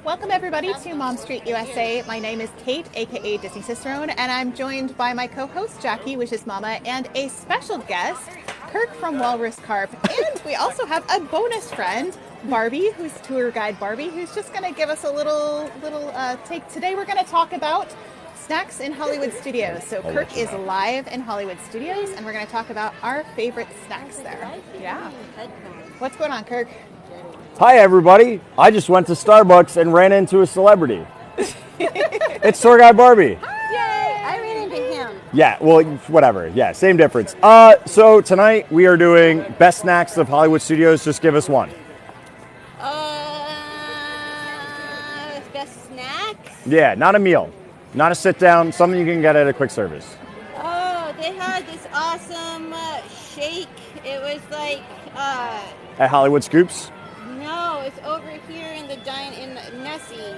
Welcome everybody to Mom Street USA. My name is Kate, aka Disney Cicerone, and I'm joined by my co-host Jackie, which is Mama, and a special guest, Kirk from Walrus Carp. And we also have a bonus friend, Barbie, who's tour guide Barbie, who's just going to give us a little take. Today we're going to talk about snacks in Hollywood Studios. So Kirk is live in Hollywood Studios, and we're going to talk about our favorite snacks there. Yeah. What's going on, Kirk? Hi, everybody. I just went to Starbucks and ran into a celebrity. It's tour guide Barbie. Yay! I ran into him. Yeah, well, whatever. Yeah, same difference. So tonight we are doing best snacks of Hollywood Studios. Just give us one. Best snacks? Yeah, not a meal. Not a sit down. Something you can get at a quick service. Oh, they had this awesome shake. It was like, At Hollywood Scoops? no, it's over here in the Nessie.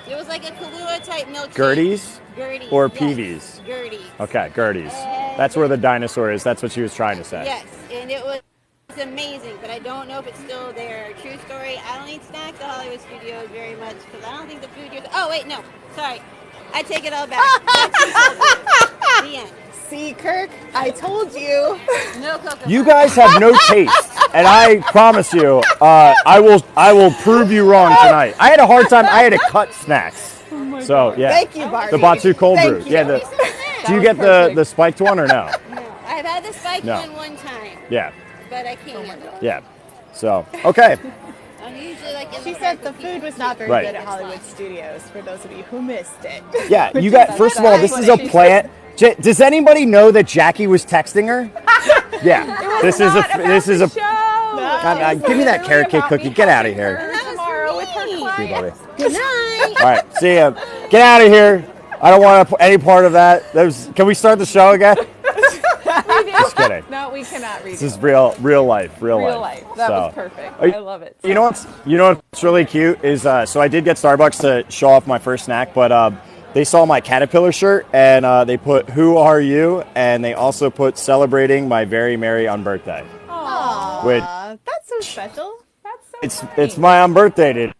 It was like a Kahlua type milkshake. Gertie's? Gertie. Or yes. Peavy's? Gertie's. Okay, Gertie's. That's where the dinosaur is. That's what she was trying to say. Yes, and it was amazing, but I don't know if it's still there. True story, I don't eat snacks at Hollywood Studios very much because I don't think the food here... Oh, wait, no. Sorry. I take it all back. The end. See, Kirk, I told you. No cocoa. You guys have no taste, and I promise you, I will prove you wrong tonight. I had a hard time. I had to cut snacks. So yeah. Thank you, Barbie. The Batsu cold Thank brew. you. Yeah. Do you get the spiked one or no? No, I've had the spiked No. one time, Yeah. but I can't handle it. Yeah. So okay. I'm usually like in She the said park the with food people. was not very Right. good at Hollywood Studios, for those of you who missed it. Yeah. You got. First of all, this is a plant. Does anybody know that Jackie was texting her? Yeah. This is a. Give me that carrot cake cookie. Get out of here. Tomorrow with her See you, client. buddy. Good night. All right. See ya. Get out of here. I don't want any part of that. Can we start the show again? Just kidding. No, we cannot read This is real life. real life. That So- was perfect. Are you- I love it. You know what's really cute is so I did get Starbucks to show off my first snack, but they saw my Caterpillar shirt and they put "Who are you?" and they also put "Celebrating my very merry unbirthday." Aw, Which that's so special. That's so it's my unbirthday today.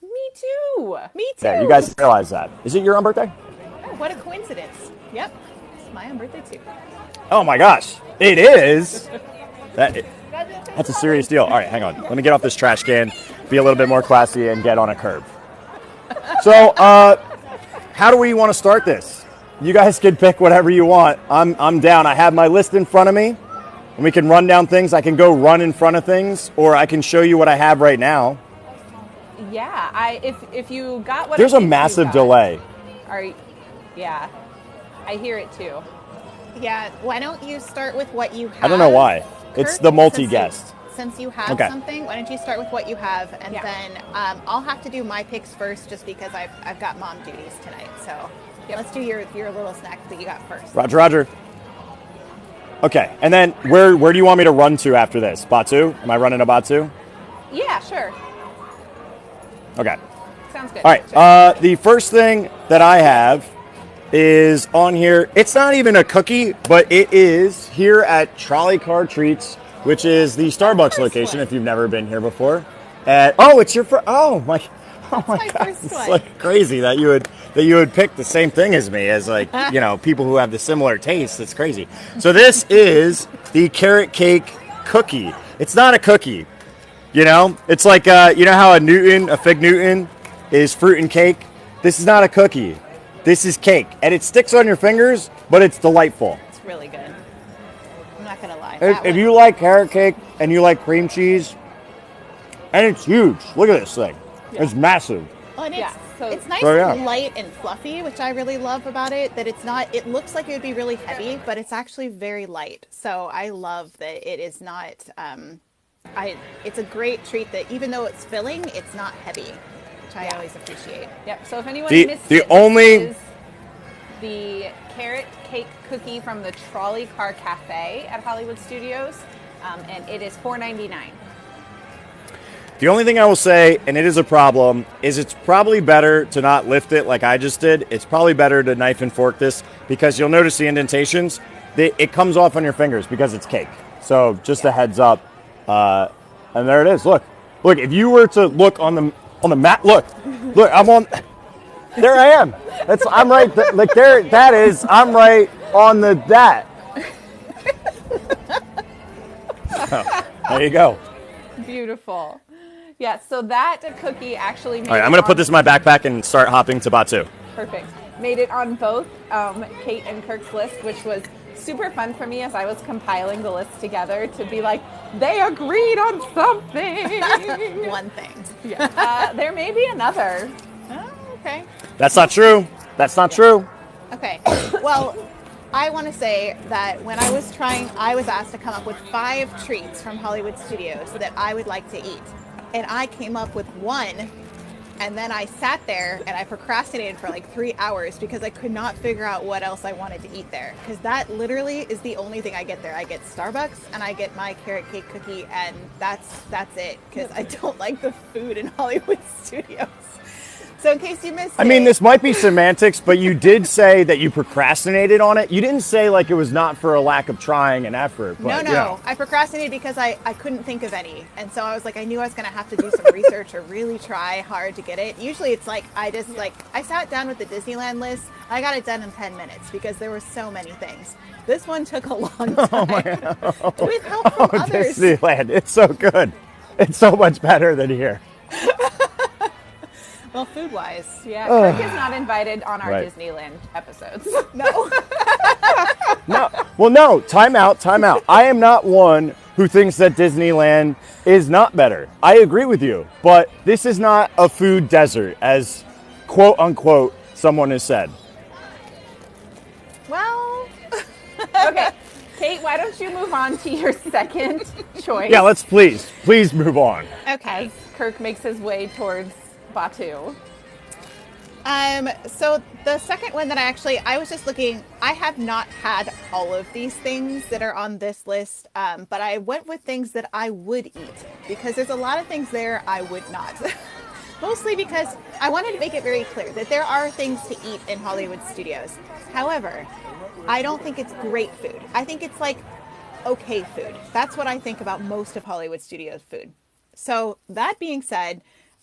Me too. Me too. Yeah, you guys realize that? Is it your unbirthday? Oh, what a coincidence. Yep. It's my birthday too. Oh my gosh, it is. That's a serious deal. All right, hang on. Let me get off this trash can, be a little bit more classy, and get on a curb. So, how do we want to start this? You guys can pick whatever you want. I'm down. I have my list in front of me, and we can run down things. I can go run in front of things, or I can show you what I have right now. Yeah. If you got what There's I a think you massive got, delay. Yeah. I hear it too. Yeah, why don't you start with what you have? I don't know why. It's Kirk, the multi-guest. Since you have Okay. something, why don't you start with what you have, and Yeah. then I'll have to do my picks first, just because I've got mom duties tonight. So let's do your little snack that you got first. Roger. Okay, and then where do you want me to run to after this? Batu? Am I running to Batu? Yeah, sure. Okay. Sounds good. All right. The first thing that I have is on here. It's not even a cookie, but it is here at Trolley Car Treats, which is the Starbucks location. If you've never been here before, it's your first. Oh my my God! first It's one. like crazy that you would pick the same thing as me, as like people who have the similar tastes. It's crazy. So this is the carrot cake cookie. It's not a cookie. It's like how a fig Newton is fruit and cake. This is not a cookie. This is cake, and it sticks on your fingers, but it's delightful. It's really good. I'm not gonna lie. If you like carrot cake and you like cream cheese, and it's huge. Look at this thing. Yeah. It's massive. Well, and Yeah, so- it's nice Oh, yeah. and light and fluffy, which I really love about it. That it's not. It looks like it would be really heavy, but it's actually very light. So I love that it is not. It's a great treat that even though it's filling, it's not heavy, which I always appreciate. Yep. So if anyone The- missed the it, only- this is the carrot cake cookie from the Trolley Car Cafe at Hollywood Studios, and it is $4.99. The only thing I will say, and it is a problem, is it's probably better to not lift it like I just did. It's probably better to knife and fork this, because you'll notice the indentations. It comes off on your fingers because it's cake. So just a heads up. And there it is. Look, Look, if you were to look on the map, look, I'm on. There I am. I'm right. Like there. That is. I'm right on that. So, there you go. Beautiful. Yeah, so that cookie actually made All right, it I'm going to put on- this in my backpack and start hopping to Batu. Perfect. Made it on both Kate and Kirk's list, which was super fun for me as I was compiling the list together to be like, they agreed on something. One thing. There may be another. Oh, okay. That's not true. That's not true. Okay. Well, I want to say that when I was asked to come up with 5 treats from Hollywood Studios that I would like to eat. And I came up with one, and then I sat there and I procrastinated for like 3 hours because I could not figure out what else I wanted to eat there. Because that literally is the only thing I get there. I get Starbucks and I get my carrot cake cookie, and that's it. Because I don't like the food in Hollywood Studios. So in case you missed I mean, this might be semantics, but you did say that you procrastinated on it. You didn't say like it was not for a lack of trying and effort. But, No. I procrastinated because I couldn't think of any. And so I was like, I knew I was going to have to do some research or really try hard to get it. Usually it's like, I sat down with the Disneyland list. I got it done in 10 minutes because there were so many things. This one took a long time. Oh my God. With help from others. Disneyland, it's so good. It's so much better than here. Well, food-wise. Yeah, Kirk is not invited on our Right. Disneyland episodes. No. No. Well, no. Time out. I am not one who thinks that Disneyland is not better. I agree with you, but this is not a food desert, as quote unquote someone has said. Well, Okay, Kate, why don't you move on to your second choice? Yeah, let's please move on. okay. As Kirk makes his way towards Batu. So the second one that I was just looking, I have not had all of these things that are on this list, but I went with things that I would eat because there's a lot of things there I would not. Mostly because I wanted to make it very clear that there are things to eat in Hollywood Studios. However, I don't think it's great food. I think it's like okay food. That's what I think about most of Hollywood Studios food. So that being said,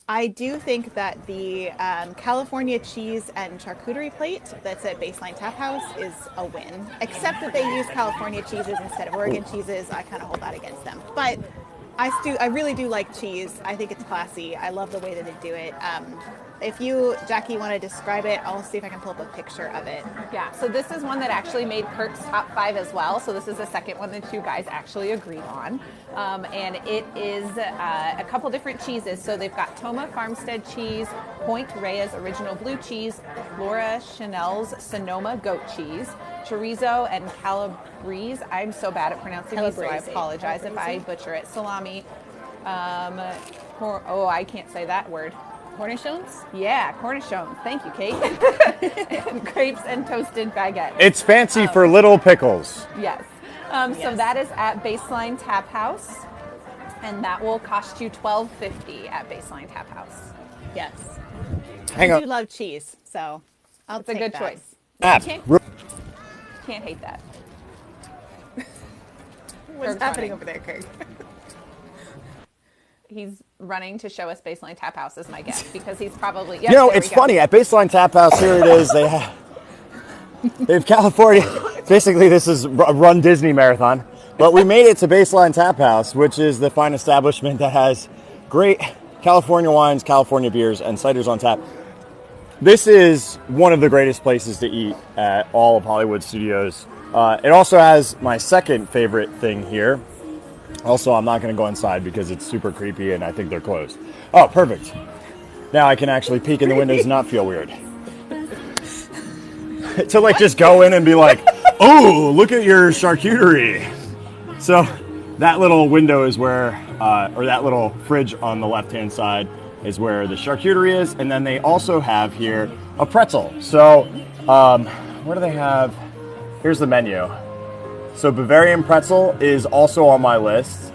I do think that the California cheese and charcuterie plate that's at Baseline Tap House is a win. Except that they use California cheeses instead of Oregon cheeses. I kind of hold that against them. But I really do like cheese. I think it's classy. I love the way that they do it. If you, Jackie, want to describe it, I'll see if I can pull up a picture of it. Yeah, so this is one that actually made Kirk's top 5 as well. So this is the second one that you guys actually agreed on. And it is a couple different cheeses. So they've got Toma Farmstead cheese, Point Reyes original blue cheese, Laura Chanel's Sonoma goat cheese, chorizo and calabrese. I'm so bad at pronouncing these, so I apologize if I butcher it. Salami. I can't say that word. Cornichons? Yeah, cornichons. Thank you, Kate. And grapes and toasted baguette. It's fancy for little pickles. Yes. So that is at Baseline Tap House, and that will cost you $12.50 at Baseline Tap House. Yes. Hang I on. do love cheese, so I'll It's a take good that. choice. Ah, Can't hate that. What's Kirk's happening running. over there, Kirk? He's running to show us Baseline Tap House as my guest because he's probably. You know, it's funny. At Baseline Tap House, here it is. They have California. Basically, this is a Run Disney marathon. But we made it to Baseline Tap House, which is the fine establishment that has great California wines, California beers, and ciders on tap. This is one of the greatest places to eat at all of Hollywood Studios. It also has my second favorite thing here. Also, I'm not going to go inside because it's super creepy and I think they're closed. Oh, perfect. Now I can actually peek in the windows and not feel weird. To like just go in and be like, oh, look at your charcuterie. So that little window is where, or that little fridge on the left-hand side is where the charcuterie is. And then they also have here a pretzel. So what do they have? Here's the menu. So Bavarian pretzel is also on my list.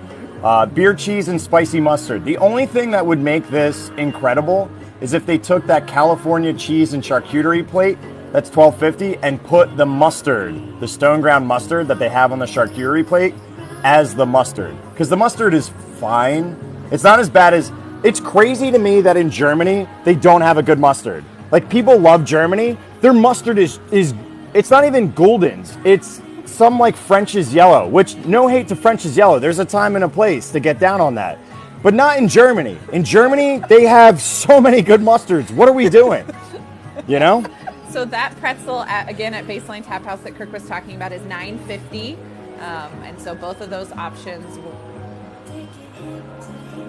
Beer cheese and spicy mustard. The only thing that would make this incredible is if they took that California cheese and charcuterie plate, that's $12.50, and put the mustard, the stone ground mustard that they have on the charcuterie plate, as the mustard. Because the mustard is fine. It's not as bad as It's crazy to me that in Germany they don't have a good mustard. Like, people love Germany. Their mustard is it's not even Gulden's. It's some like French's yellow, which, no hate to French's yellow. There's a time and a place to get down on that. But not in Germany. In Germany, they have so many good mustards. What are we doing? You know? So that pretzel, again, at Baseline Tap House that Kirk was talking about is $9.50. And so both of those options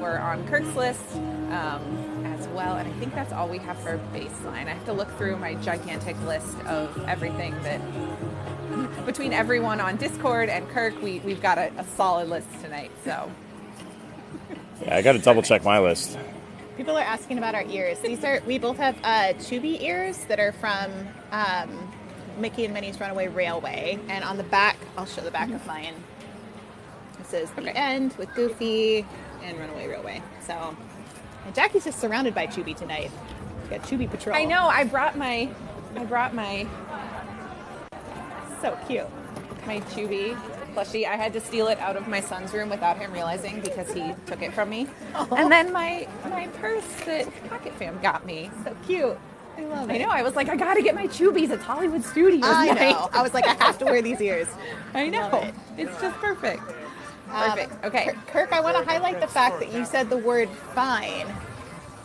were on Kirk's list as well. And I think that's all we have for Baseline. I have to look through my gigantic list of everything that, between everyone on Discord and Kirk, we've got a solid list tonight. So yeah, I got to double check my list. People are asking about our ears. We both have Chubby ears that are from Mickey and Minnie's Runaway Railway. And on the back, I'll show the back of mine. It says The End with Goofy and Runaway Railway. So, and Jackie's just surrounded by Chubby tonight. We got Chubby Patrol. I know. I brought my So cute. My Chubby plushie. I had to steal it out of my son's room without him realizing because he took it from me. Oh. And then my purse that Pocket Fam got me. So cute. I love it. I know. I was like, I got to get my Chubbies. It's Hollywood Studios I night. know. I was like, I have to wear these ears. I know. Love it. It's just perfect. Perfect. Okay. Kirk, I want to highlight the fact that you said the word fine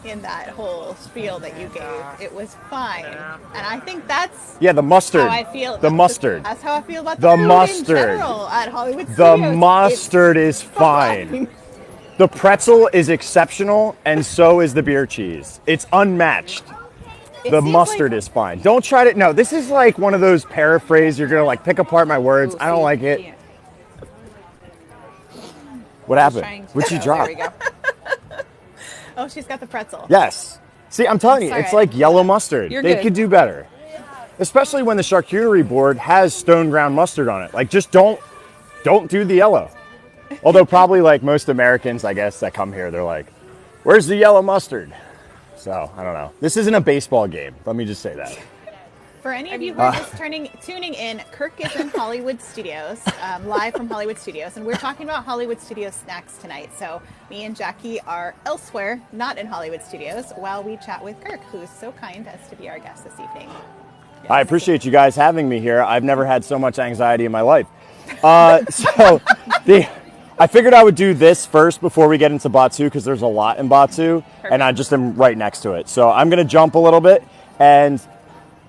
in that whole spiel that you gave. It was fine. And I think that's the mustard. how I feel. The mustard. That's how I feel about The food mustard. in general at Hollywood The Studios. mustard is fine. The pretzel is exceptional, and so is the beer cheese. It's unmatched. It The seems mustard like- is fine. Don't try to. No, this is like one of those paraphrase. You're gonna like pick apart my words. I don't like it. What happened? What'd you drop? There we go. Oh, she's got the pretzel. Yes. See, I'm telling you, Sorry. it's like yellow mustard. You're They good. could do better. Especially when the charcuterie board has stone ground mustard on it. Like, just don't do the yellow. Although probably like most Americans, I guess, that come here, they're like, where's the yellow mustard? So, I don't know. This isn't a baseball game. Let me just say that. For any of you who are just tuning in, Kirk is in Hollywood Studios, live from Hollywood Studios, and we're talking about Hollywood Studios snacks tonight. So me and Jackie are elsewhere, not in Hollywood Studios, while we chat with Kirk, who is so kind as to be our guest this evening. I appreciate you guys having me here. I've never had so much anxiety in my life. I figured I would do this first before we get into Batu, because there's a lot in Batu, and I just am right next to it. So I'm going to jump a little bit. And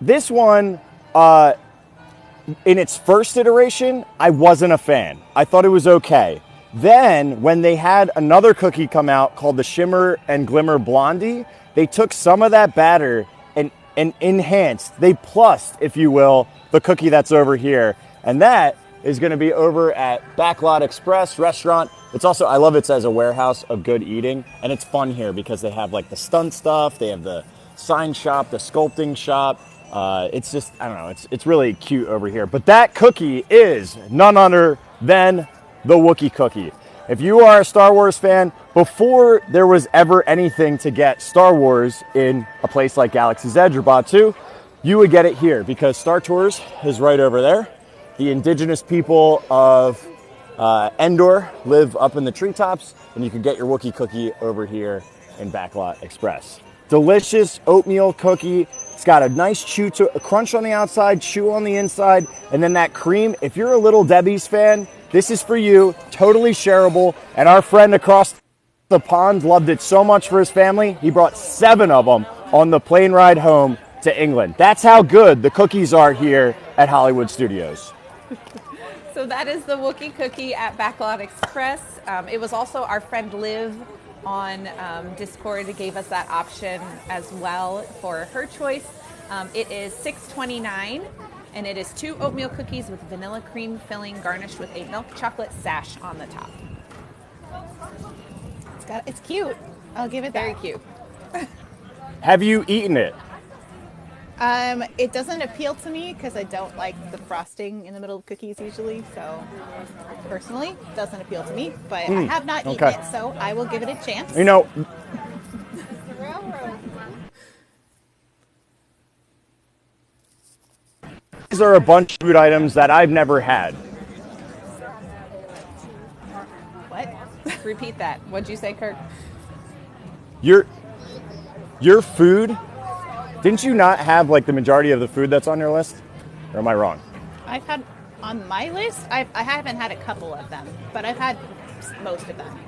this one, in its first iteration, I wasn't a fan. I thought it was okay. Then, when they had another cookie come out called the Shimmer and Glimmer Blondie, they took some of that batter and enhanced, they plussed, if you will, the cookie that's over here. And that is going to be over at Backlot Express restaurant. It's also, I love it as a warehouse of good eating. And it's fun here because they have like the stunt stuff, they have the sign shop, the sculpting shop. It's just, I don't know, it's really cute over here. But that cookie is none other than the Wookiee cookie. If you are a Star Wars fan, before there was ever anything to get Star Wars in a place like Galaxy's Edge or Batu, you would get it here because Star Tours is right over there. The indigenous people of Endor live up in the treetops, and you can get your Wookiee cookie over here in Backlot Express. Delicious oatmeal cookie. It's got a nice a crunch on the outside, chew on the inside, and then that cream. If you're a Little Debbie's fan, this is for you. Totally shareable. And our friend across the pond loved it so much for his family, he brought 7 of them on the plane ride home to England. That's how good the cookies are here at Hollywood Studios. So that is the Wookiee cookie at Backlot Express. It was also our friend Liv on Discord who gave us that option as well for her choice. It is $6.29, and it is 2 oatmeal cookies with vanilla cream filling garnished with a milk chocolate sash on the top. It's cute. I'll give it Very that. cute. Have you eaten it? It doesn't appeal to me because I don't like the frosting in the middle of cookies usually. So personally, it doesn't appeal to me. But I have not eaten it, so I will give it a chance. You know, these are a bunch of food items that I've never had. What? Repeat that. What'd you say, Kirk? Your food, didn't you not have like the majority of the food that's on your list? Or am I wrong? I've had on my list, I haven't had a couple of them, but I've had most of them.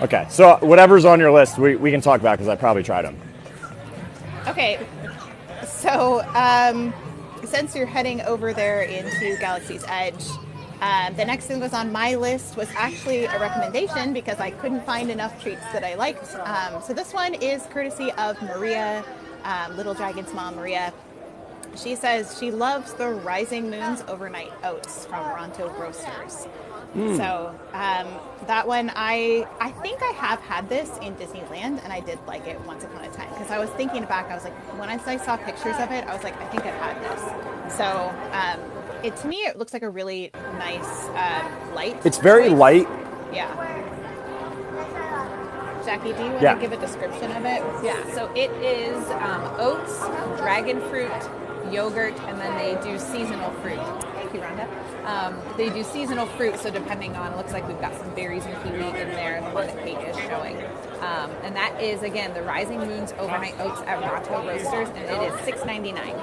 Okay, so whatever's on your list, we can talk about because I probably tried them. Okay, so since you're heading over there into Galaxy's Edge, the next thing that was on my list was actually a recommendation because I couldn't find enough treats that I liked. So this one is courtesy of Maria, Little Dragon's mom, Maria. She says she loves the Rising Moon's Overnight Oats from Ronto Roasters. So that one, I think I have had this in Disneyland, and I did like it once upon a time. Because I was thinking back, I was like, when I saw pictures of it, I was like, I think I've had this. So to me, it looks like a really nice light. It's very light. Yeah. Jackie, do you want to give a description of it? Yeah, so it is oats, dragon fruit, yogurt, and then they do seasonal fruit. Thank you, Rhonda. They do seasonal fruit, so depending on, it looks like we've got some berries and kiwi in there, the one that Kate is showing. And that is, again, the Rising Moon's Overnight Oats at Ronto Roasters, and it is $6.99.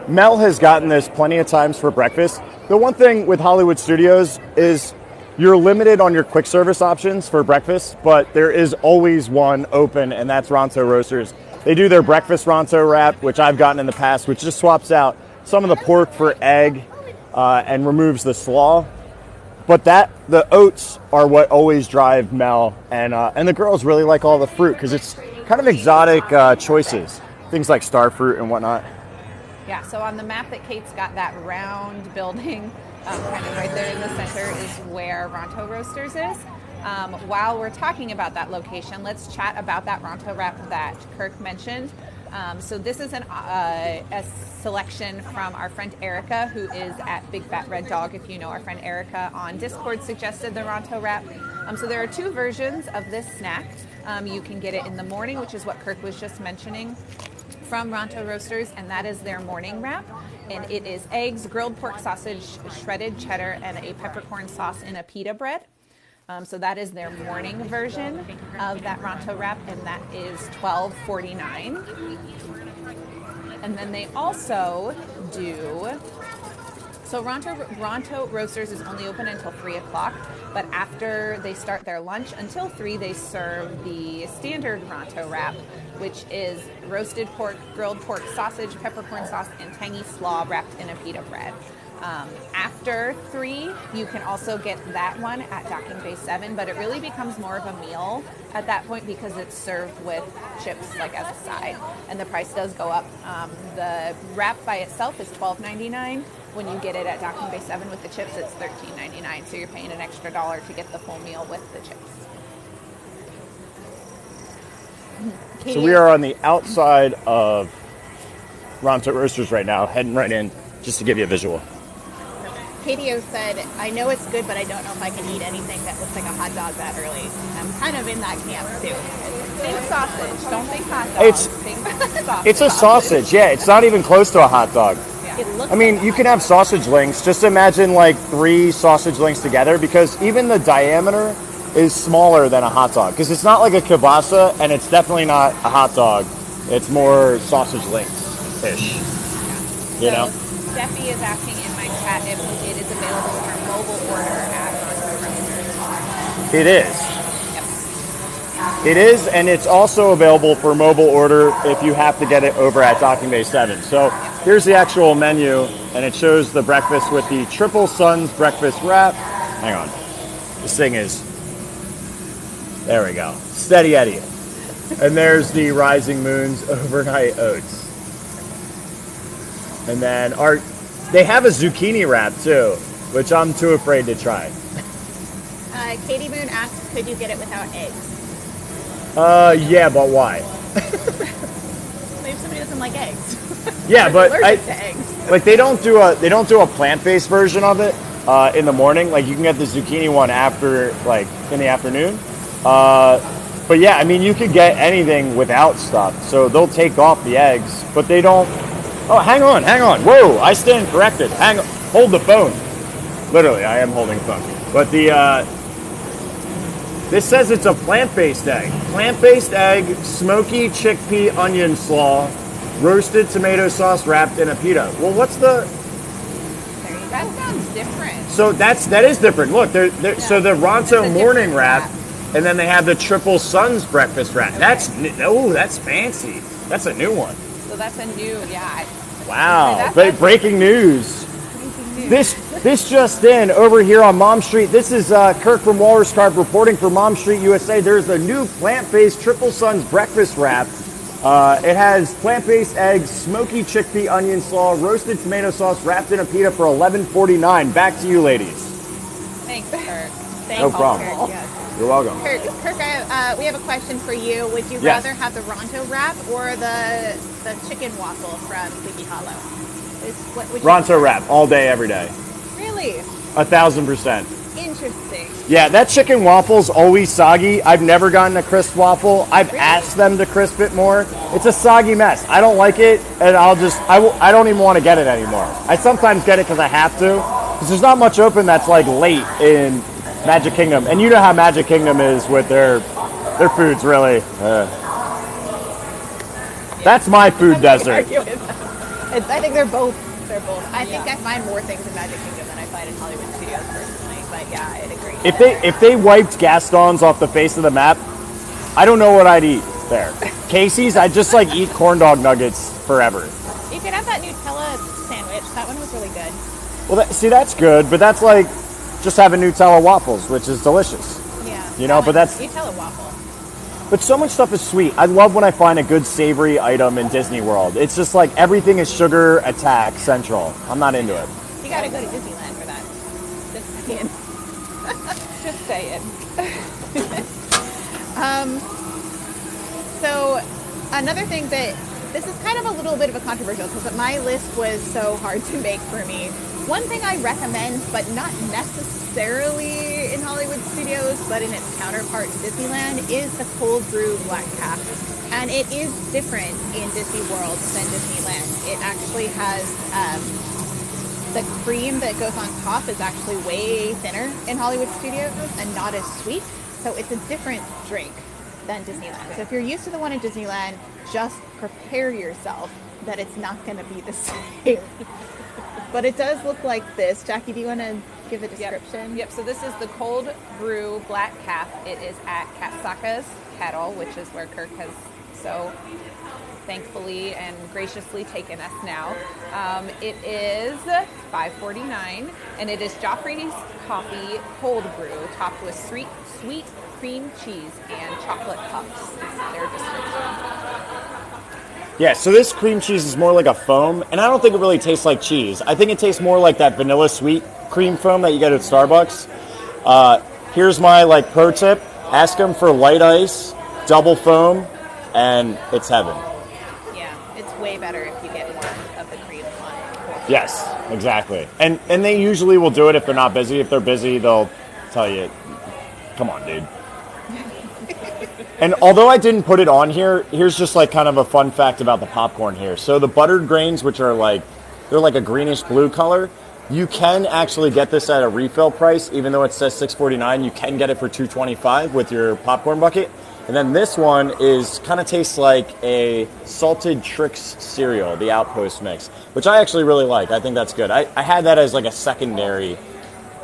Mel has gotten this plenty of times for breakfast. The one thing with Hollywood Studios is you're limited on your quick service options for breakfast, but there is always one open, and that's Ronto Roasters. They do their breakfast Ronto wrap, which I've gotten in the past, which just swaps out some of the pork for egg and removes the slaw. But the oats are what always drive Mel, and the girls really like all the fruit because it's kind of exotic choices, things like star fruit and whatnot. Yeah, so on the map that Kate's got, that round building kind of right there in the center is where Ronto Roasters is. While we're talking about that location, let's chat about that Ronto wrap that Kirk mentioned. So this is a selection from our friend Erica, who is at Big Fat Red Dog. If you know our friend Erica on Discord, suggested the Ronto wrap. So there are two versions of this snack. You can get it in the morning, which is what Kirk was just mentioning, from Ronto Roasters, and that is their morning wrap. And it is eggs, grilled pork sausage, shredded cheddar, and a peppercorn sauce in a pita bread. So that is their morning version of that Ronto wrap, and that is $12.49. And then they also do, so Ronto Roasters is only open until 3 o'clock, but after they start their lunch until 3, they serve the standard Ronto wrap, which is roasted pork, grilled pork sausage, peppercorn sauce, and tangy slaw wrapped in a pita bread. After 3, you can also get that one at Docking Bay 7, but it really becomes more of a meal at that point because it's served with chips like as a side, and the price does go up. The wrap by itself is $12.99. When you get it at Docking Bay 7 with the chips, it's $13.99, so you're paying an extra $1 to get the full meal with the chips. So we are on the outside of Ronto Roasters right now, heading right in, just to give you a visual. KDO said, I know it's good, but I don't know if I can eat anything that looks like a hot dog that early. I'm kind of in that camp, too. Think sausage. Don't think hot dog. Think sausage. It's a sausage, yeah. It's not even close to a hot dog. It looks I mean, you can have sausage links. Just imagine like 3 sausage links together, because even the diameter is smaller than a hot dog. Because it's not like a kielbasa, and it's definitely not a hot dog. It's more sausage links-ish. You know? Steffi is asking in my chat if it is available for mobile order at Ronto Roasters. It is. Yep. It is, and it's also available for mobile order if you have to get it over at Docking Bay 7. So here's the actual menu, and it shows the breakfast with the Triple Suns breakfast wrap. Hang on. This thing is... There we go. Steady Eddie. And there's the Rising Moon's Overnight Oats. And then they have a zucchini wrap too, which I'm too afraid to try. Katie Moon asked, could you get it without eggs? Yeah, but why? Maybe somebody doesn't like eggs. Yeah, but allergic to eggs. Like they don't do a plant-based version of it in the morning. Like you can get the zucchini one after, like in the afternoon. But yeah, I mean you could get anything without stuff. So they'll take off the eggs, but they don't. Oh, hang on. Whoa, I stand corrected. Hold the phone. Literally, I am holding the phone. But This says it's a plant-based egg. Plant-based egg, smoky chickpea onion slaw, roasted tomato sauce wrapped in a pita. Well, what's the... That sounds different. So that is different. Look, so the Ronto morning wrap, and then they have the Triple Suns breakfast wrap. That's fancy. That's a new one. So that's a new, yeah. Wow. Breaking news. This just in, over here on Mom Street, this is Kirk from Walrus Carp reporting for Mom Street USA. There's a new plant-based Triple Suns breakfast wrap. It has plant-based eggs, smoky chickpea onion slaw, roasted tomato sauce wrapped in a pita for $11.49. Back to you, ladies. Thanks, Kirk. No problem. Kirk, yes. You're welcome. Kirk, we have a question for you. Would you Yes. rather have the Ronto wrap or the chicken waffle from Sleepy Hollow? What would you Ronto wrap, all day, every day. Really 1,000%. interesting. Yeah, that chicken waffle's always soggy. I've never gotten a crisp waffle. I've asked them to crisp it more. It's a soggy mess. I don't like it, and I don't even want to get it anymore. I sometimes get it because I have to, because there's not much open that's like late in Magic Kingdom, and you know how Magic Kingdom is with their foods, really. That's my food desert. I think they're both. I think I find more things in Magic Kingdom than I find in Hollywood Studios personally. But yeah, I'd agree. If they wiped Gaston's off the face of the map, I don't know what I'd eat there. Casey's, I'd just like eat corn dog nuggets forever. You could have that Nutella sandwich. That one was really good. Well, that's good, but that's like just having Nutella waffles, which is delicious. Yeah. You know, but that's... Nutella waffle. But so much stuff is sweet. I love when I find a good savory item in Disney World. It's just like everything is sugar attack central. I'm not into it. You gotta go to Disneyland for that. Just saying. Just saying. So another thing that this is kind of a little bit of a controversial because my list was so hard to make for me. One thing I recommend, but not necessarily in Hollywood Studios, but in its counterpart in Disneyland, is the cold brew black cap. And it is different in Disney World than Disneyland. It actually has the cream that goes on top is actually way thinner in Hollywood Studios and not as sweet. So it's a different drink than Disneyland. So if you're used to the one in Disneyland, just prepare yourself that it's not going to be the same. But it does look like this. Jackie, do you want to give a description? Yep. So this is the cold brew black cap. It is at Katsaka's Kettle, which is where Kirk has so thankfully and graciously taken us now. It is $5.49, and it is Joffrey's coffee cold brew topped with sweet cream cheese and chocolate puffs. Is their description. Yeah, so this cream cheese is more like a foam, and I don't think it really tastes like cheese. I think it tastes more like that vanilla sweet cream foam that you get at Starbucks. Here's my pro tip. Ask them for light ice, double foam, and it's heaven. Yeah, it's way better if you get more of the cream on. Yes, exactly. And they usually will do it if they're not busy. If they're busy, they'll tell you, come on, dude. And although I didn't put it on here, here's just kind of a fun fact about the popcorn here. So the buttered grains, which are they're like a greenish blue color, you can actually get this at a refill price, even though it says $6.49. You can get it for $2.25 with your popcorn bucket. And then this one kind of tastes like a salted Trix cereal, the Outpost mix, which I actually really like. I think that's good. I had that as a secondary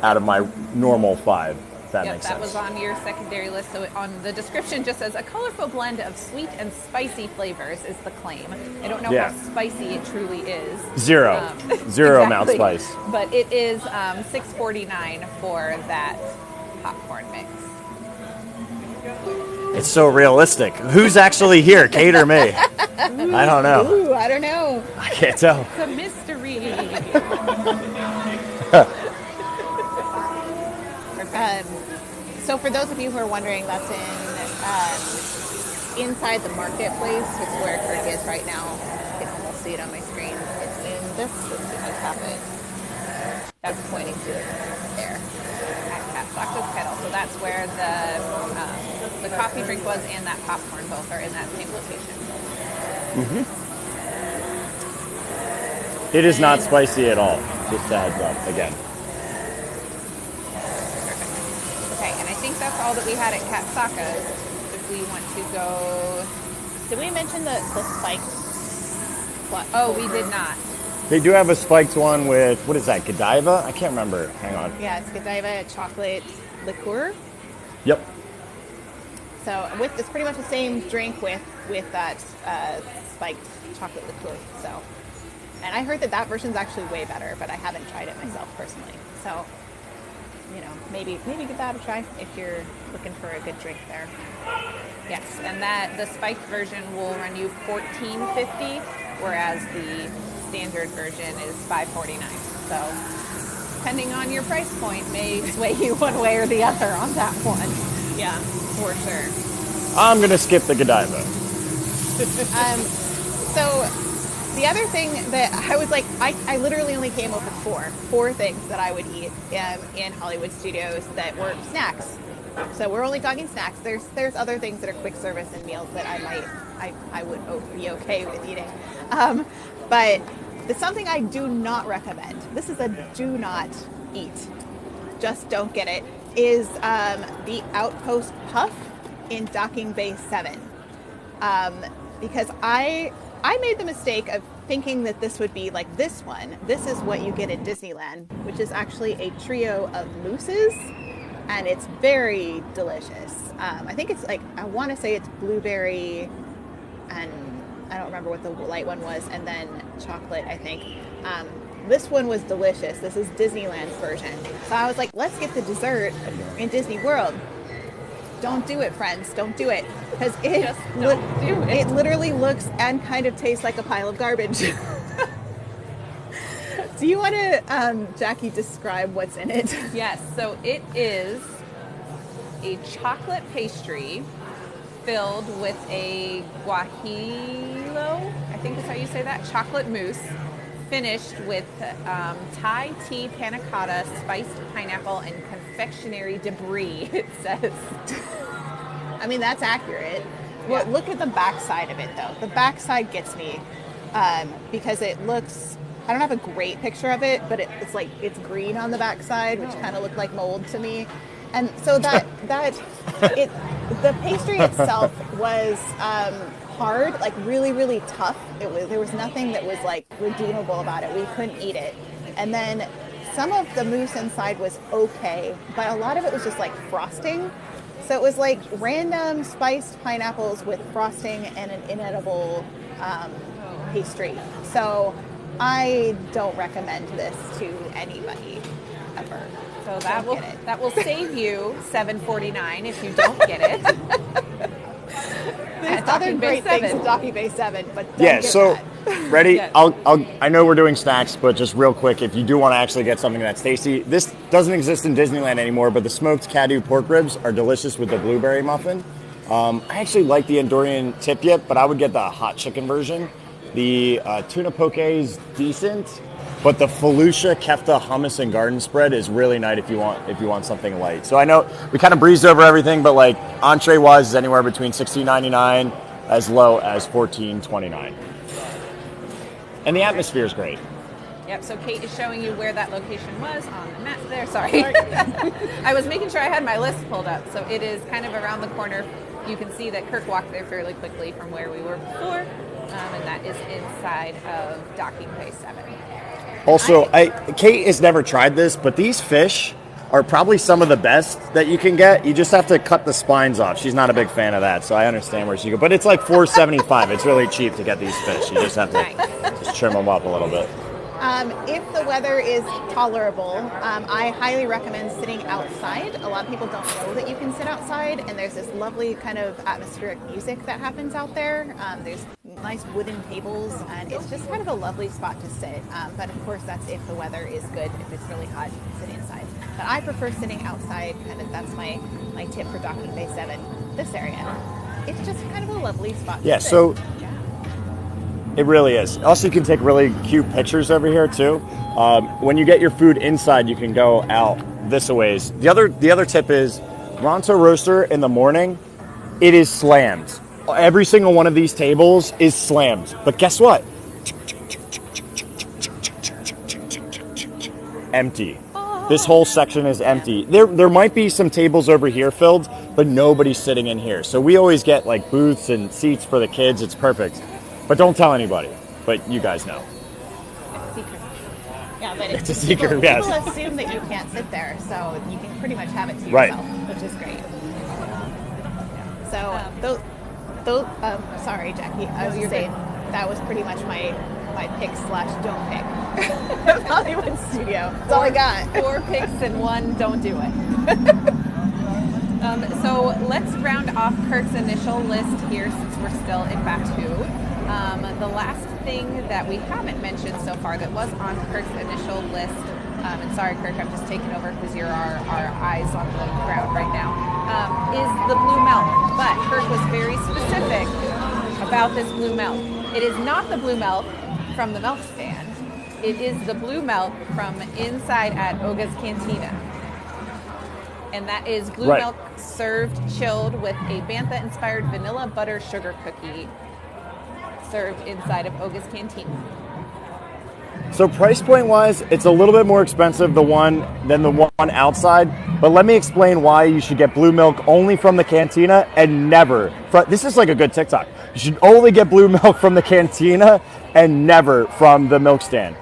out of my normal 5. That makes sense. That was on your secondary list. So on the description just says a colorful blend of sweet and spicy flavors is the claim. I don't know how spicy it truly is. Zero Exactly. amount spice. But it is $6.49 for that popcorn mix. It's so realistic. Who's actually here, Kate or me? I don't know. Ooh, I don't know. I can't tell. It's a mystery. So for those of you who are wondering, that's in inside the marketplace. It's where Kirk is right now. You can almost see it on my screen. It's in this. Let's see if I tap it. That's pointing to there at Katsaka's Kettle. So that's where the coffee drink was and that popcorn both are in that same location. Mm-hmm. It is not spicy at all. Just a heads up again. that's all that we had at Katsaka's. If we want to go... Did we mention the spiked? Oh, we did not. They do have a spiked one with, what is that, Godiva? I can't remember. Hang on. Yeah, it's Godiva chocolate liqueur. Yep. So it's pretty much the same drink with that spiked chocolate liqueur. So, and I heard that version's actually way better, but I haven't tried it myself personally. So, maybe give that a try if you're looking for a good drink there. Yes, and the spiked version will run you $14.50, whereas the standard version is $5.49. So, depending on your price point, may sway you one way or the other on that one. Yeah, for sure. I'm going to skip the Godiva. So the other thing that I was like, I literally only came up with four things that I would eat in Hollywood Studios that were snacks. So we're only talking snacks. There's other things that are quick service and meals that I would be okay with eating. But it's something I do not recommend. This is a do not eat. Just don't get it. Is the Outpost Puff in Docking Bay 7. Because I made the mistake of thinking that this would be like this one. This is what you get at Disneyland, which is actually a trio of mousses, and it's very delicious. I think it's I want to say it's blueberry, and I don't remember what the light one was, and then chocolate, I think. This one was delicious. This is Disneyland's version. So I was like, let's get the dessert in Disney World. Don't do it, friends. Don't do it. Because it literally looks and kind of tastes like a pile of garbage. Do you want to, Jackie, describe what's in it? Yes, so it is a chocolate pastry filled with a guajillo, I think is how you say that, chocolate mousse, finished with Thai tea panna cotta, spiced pineapple, and confectionery debris, it says. I mean, that's accurate. Yeah. Well, look at the backside of it, though. The backside gets me because it looks... I don't have a great picture of it, but it's green on the backside, which kind of looked like mold to me. And so the pastry itself was hard, like really, really tough. There was nothing that was like redeemable about it. We couldn't eat it. And then some of the mousse inside was okay, but a lot of it was just like frosting. So it was like random spiced pineapples with frosting and an inedible pastry. So I don't recommend this to anybody ever. So that will save you $7.49 if you don't get it. There's other great things in Docking Bay 7, but don't get so that. ready? Yes. I know we're doing snacks, but just real quick, if you do want to actually get something that's tasty, this doesn't exist in Disneyland anymore, but the smoked Caddo pork ribs are delicious with the blueberry muffin. I actually like the Andorian tip yip, but I would get the hot chicken version. The tuna poke is decent, but the Felucia kefta hummus and garden spread is really nice if you want something light. So I know we kind of breezed over everything, but like entree wise is anywhere between $16.99 as low as $14.29. And the atmosphere is great. Yep, so Kate is showing you where that location was on the map there. Sorry. I was making sure I had my list pulled up. So it is kind of around the corner. You can see that Kirk walked there fairly quickly from where we were before. And that is inside of Docking Bay 7. Also, Kate has never tried this, but these fish are probably some of the best that you can get. You just have to cut the spines off. She's not a big fan of that, so I understand where she goes. But it's like $4.75. It's really cheap to get these fish. You just have to just trim them up a little bit. If the weather is tolerable, I highly recommend sitting outside. A lot of people don't know that you can sit outside, and there's this lovely kind of atmospheric music that happens out there. There's nice wooden tables, and it's just kind of a lovely spot to sit. But of course, that's if the weather is good. If it's really hot, you can sit inside. But I prefer sitting outside. Kind of that's my tip for Docking Bay 7. This area, it's just kind of a lovely spot. Yeah. To sit. So. It really is. Also, you can take really cute pictures over here too. When you get your food inside, you can go out this a ways. The other tip is Ronto Roaster in the morning. It is slammed. Every single one of these tables is slammed. But guess what? Empty. This whole section is empty. There might be some tables over here filled, but nobody's sitting in here. So we always get like booths and seats for the kids. It's perfect. But don't tell anybody. But you guys know. Secret. Yeah, but It's a secret, yes. People assume that you can't sit there, so you can pretty much have it to Right. yourself, which is great. So, sorry, Jackie. I was saying that was pretty much my pick/don't pick of Hollywood Studio. That's all I got. 4 picks and 1 don't do it. So let's round off Kirk's initial list here since we're still in Batu. The last thing that we haven't mentioned so far that was on Kirk's initial list, and sorry Kirk, I'm just taking over because you're our eyes on the ground right now, is the blue milk. But Kirk was very specific about this blue milk. It is not the blue milk from the milk stand. It is the blue milk from inside at Oga's Cantina. And that is blue Right. milk served chilled with a bantha-inspired vanilla butter sugar cookie served inside of Oga's Cantina. So price point wise, it's a little bit more expensive than the one outside. But let me explain why you should get blue milk only from the cantina and never. This is like a good TikTok. You should only get blue milk from the cantina and never from the milk stand.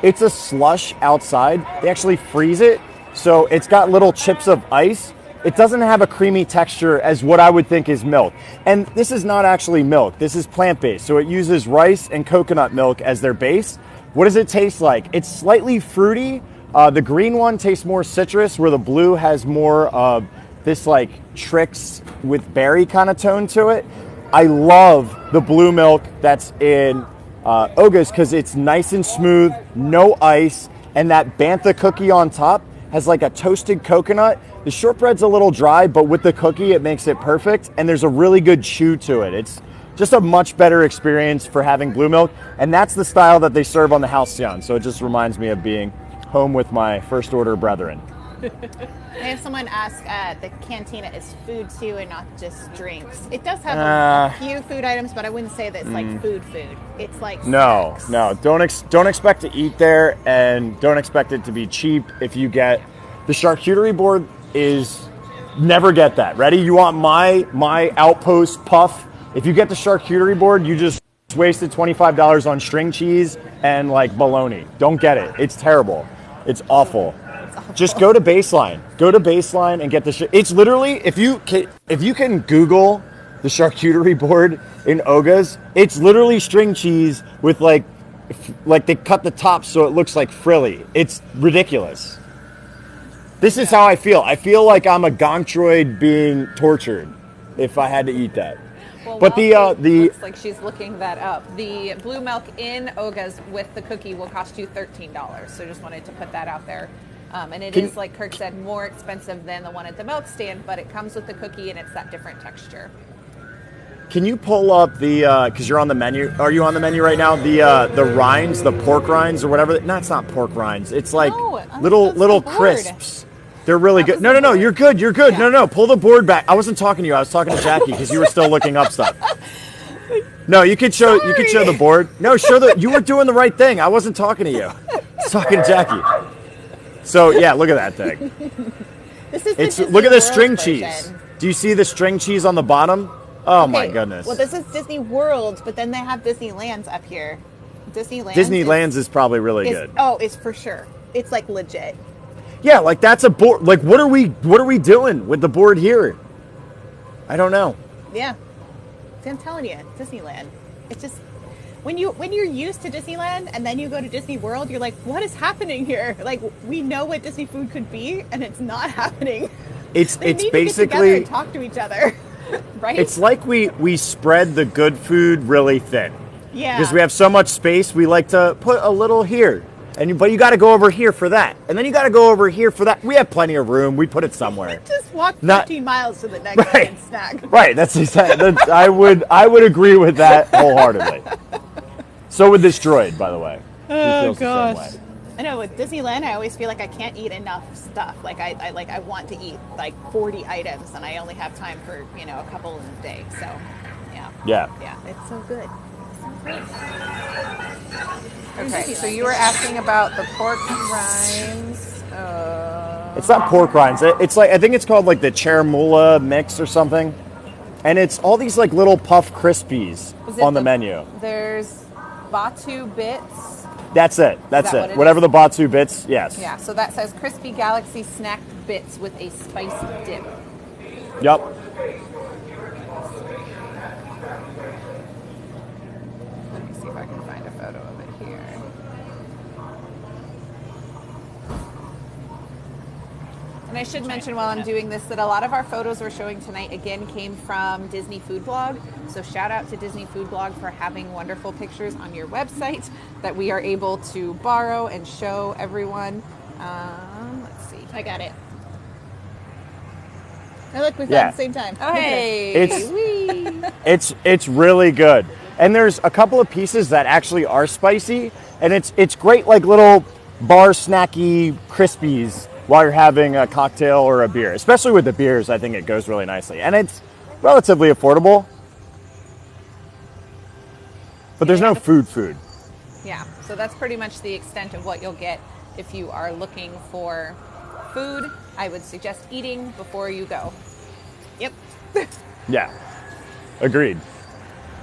It's a slush outside. They actually freeze it, so it's got little chips of ice. It doesn't have a creamy texture as what I would think is milk. And this is not actually milk. This is plant-based. So it uses rice and coconut milk as their base. What does it taste like? It's slightly fruity. The green one tastes more citrus, where the blue has more of this like Trix with berry kind of tone to it. I love the blue milk that's in Oga's because it's nice and smooth, no ice, and that bantha cookie on top has like a toasted coconut. The shortbread's a little dry, but with the cookie, it makes it perfect. And there's a really good chew to it. It's just a much better experience for having blue milk. And that's the style that they serve on the halcyon. So it just reminds me of being home with my first order brethren. I have someone ask, the cantina is food too and not just drinks. It does have a few food items, but I wouldn't say that it's like food. It's like snacks. No. Don't expect to eat there, and don't expect it to be cheap. If you get the charcuterie board, is never get that. Ready? You want my outpost puff? If you get the charcuterie board, you just wasted $25 on string cheese and like bologna. Don't get it. It's terrible. It's awful. Just go to Baseline. Go to Baseline and get the It's literally, if you can Google the charcuterie board in Oga's, it's literally string cheese with like they cut the top so it looks like frilly. It's ridiculous. This is how I feel. I feel like I'm a gontroid being tortured if I had to eat that. Well, but the looks like she's looking that up. The blue milk in Oga's with the cookie will cost you $13. So just wanted to put that out there. And it is, like Kirk said, more expensive than the one at the milk stand, but it comes with the cookie and it's that different texture. Can you pull up the, because you're on the menu, are you on the menu right now? The rinds, the pork rinds or whatever. No, it's not pork rinds. It's like little crisps. They're really good. No, you're good. Yeah. No, pull the board back. I wasn't talking to you. I was talking to Jackie because you were still looking up stuff. No, you could show the board. No, you were doing the right thing. I wasn't talking to you. I was talking to Jackie. So yeah, look at that thing. Look at the string cheese. Do you see the string cheese on the bottom? Oh my goodness. Well, this is Disney World, but then they have Disneyland's up here. Disneyland's is probably really good. Oh, it's for sure. It's like legit. Yeah, like that's a board. Like what are we doing with the board here? I don't know. Yeah. See, I'm telling you, Disneyland. It's just when you're used to Disneyland and then you go to Disney World, you're like, what is happening here? Like we know what Disney food could be, and it's not happening. It's basically to get together and talk to each other, right? It's like we spread the good food really thin. Yeah. Because we have so much space, we like to put a little here. But you got to go over here for that. And then you got to go over here for that. We have plenty of room. We put it somewhere. Just walk 15 miles to the next right, snack. Right. That's exactly. I would agree with that wholeheartedly. So with this droid, by the way. Oh gosh. I know with Disneyland, I always feel like I can't eat enough stuff. Like I want to eat like 40 items, and I only have time for a couple in a day. So yeah, it's so good. Okay, so you were asking about the pork rinds. It's not pork rinds. It's like, I think it's called like the chermoula mix or something. And it's all these like little puff crispies on the menu. There's Batu bits. That's it. That's that it. Whatever the Batu bits, yes. Yeah, so that says crispy galaxy snack bits with a spice dip. Yep. Let me see if I can find a photo of it here. And I should mention while I'm doing this that a lot of our photos we're showing tonight again came from Disney Food Blog. So shout out to Disney Food Blog for having wonderful pictures on your website that we are able to borrow and show everyone. Let's see. I got it. Oh, look, we found it at the same time. Oh, hey. It's really good. And there's a couple of pieces that actually are spicy, and it's great like little bar snacky crispies while you're having a cocktail or a beer. Especially with the beers, I think it goes really nicely. And it's relatively affordable. But there's no food. Yeah, so that's pretty much the extent of what you'll get if you are looking for food. I would suggest eating before you go. Yep. Yeah, agreed.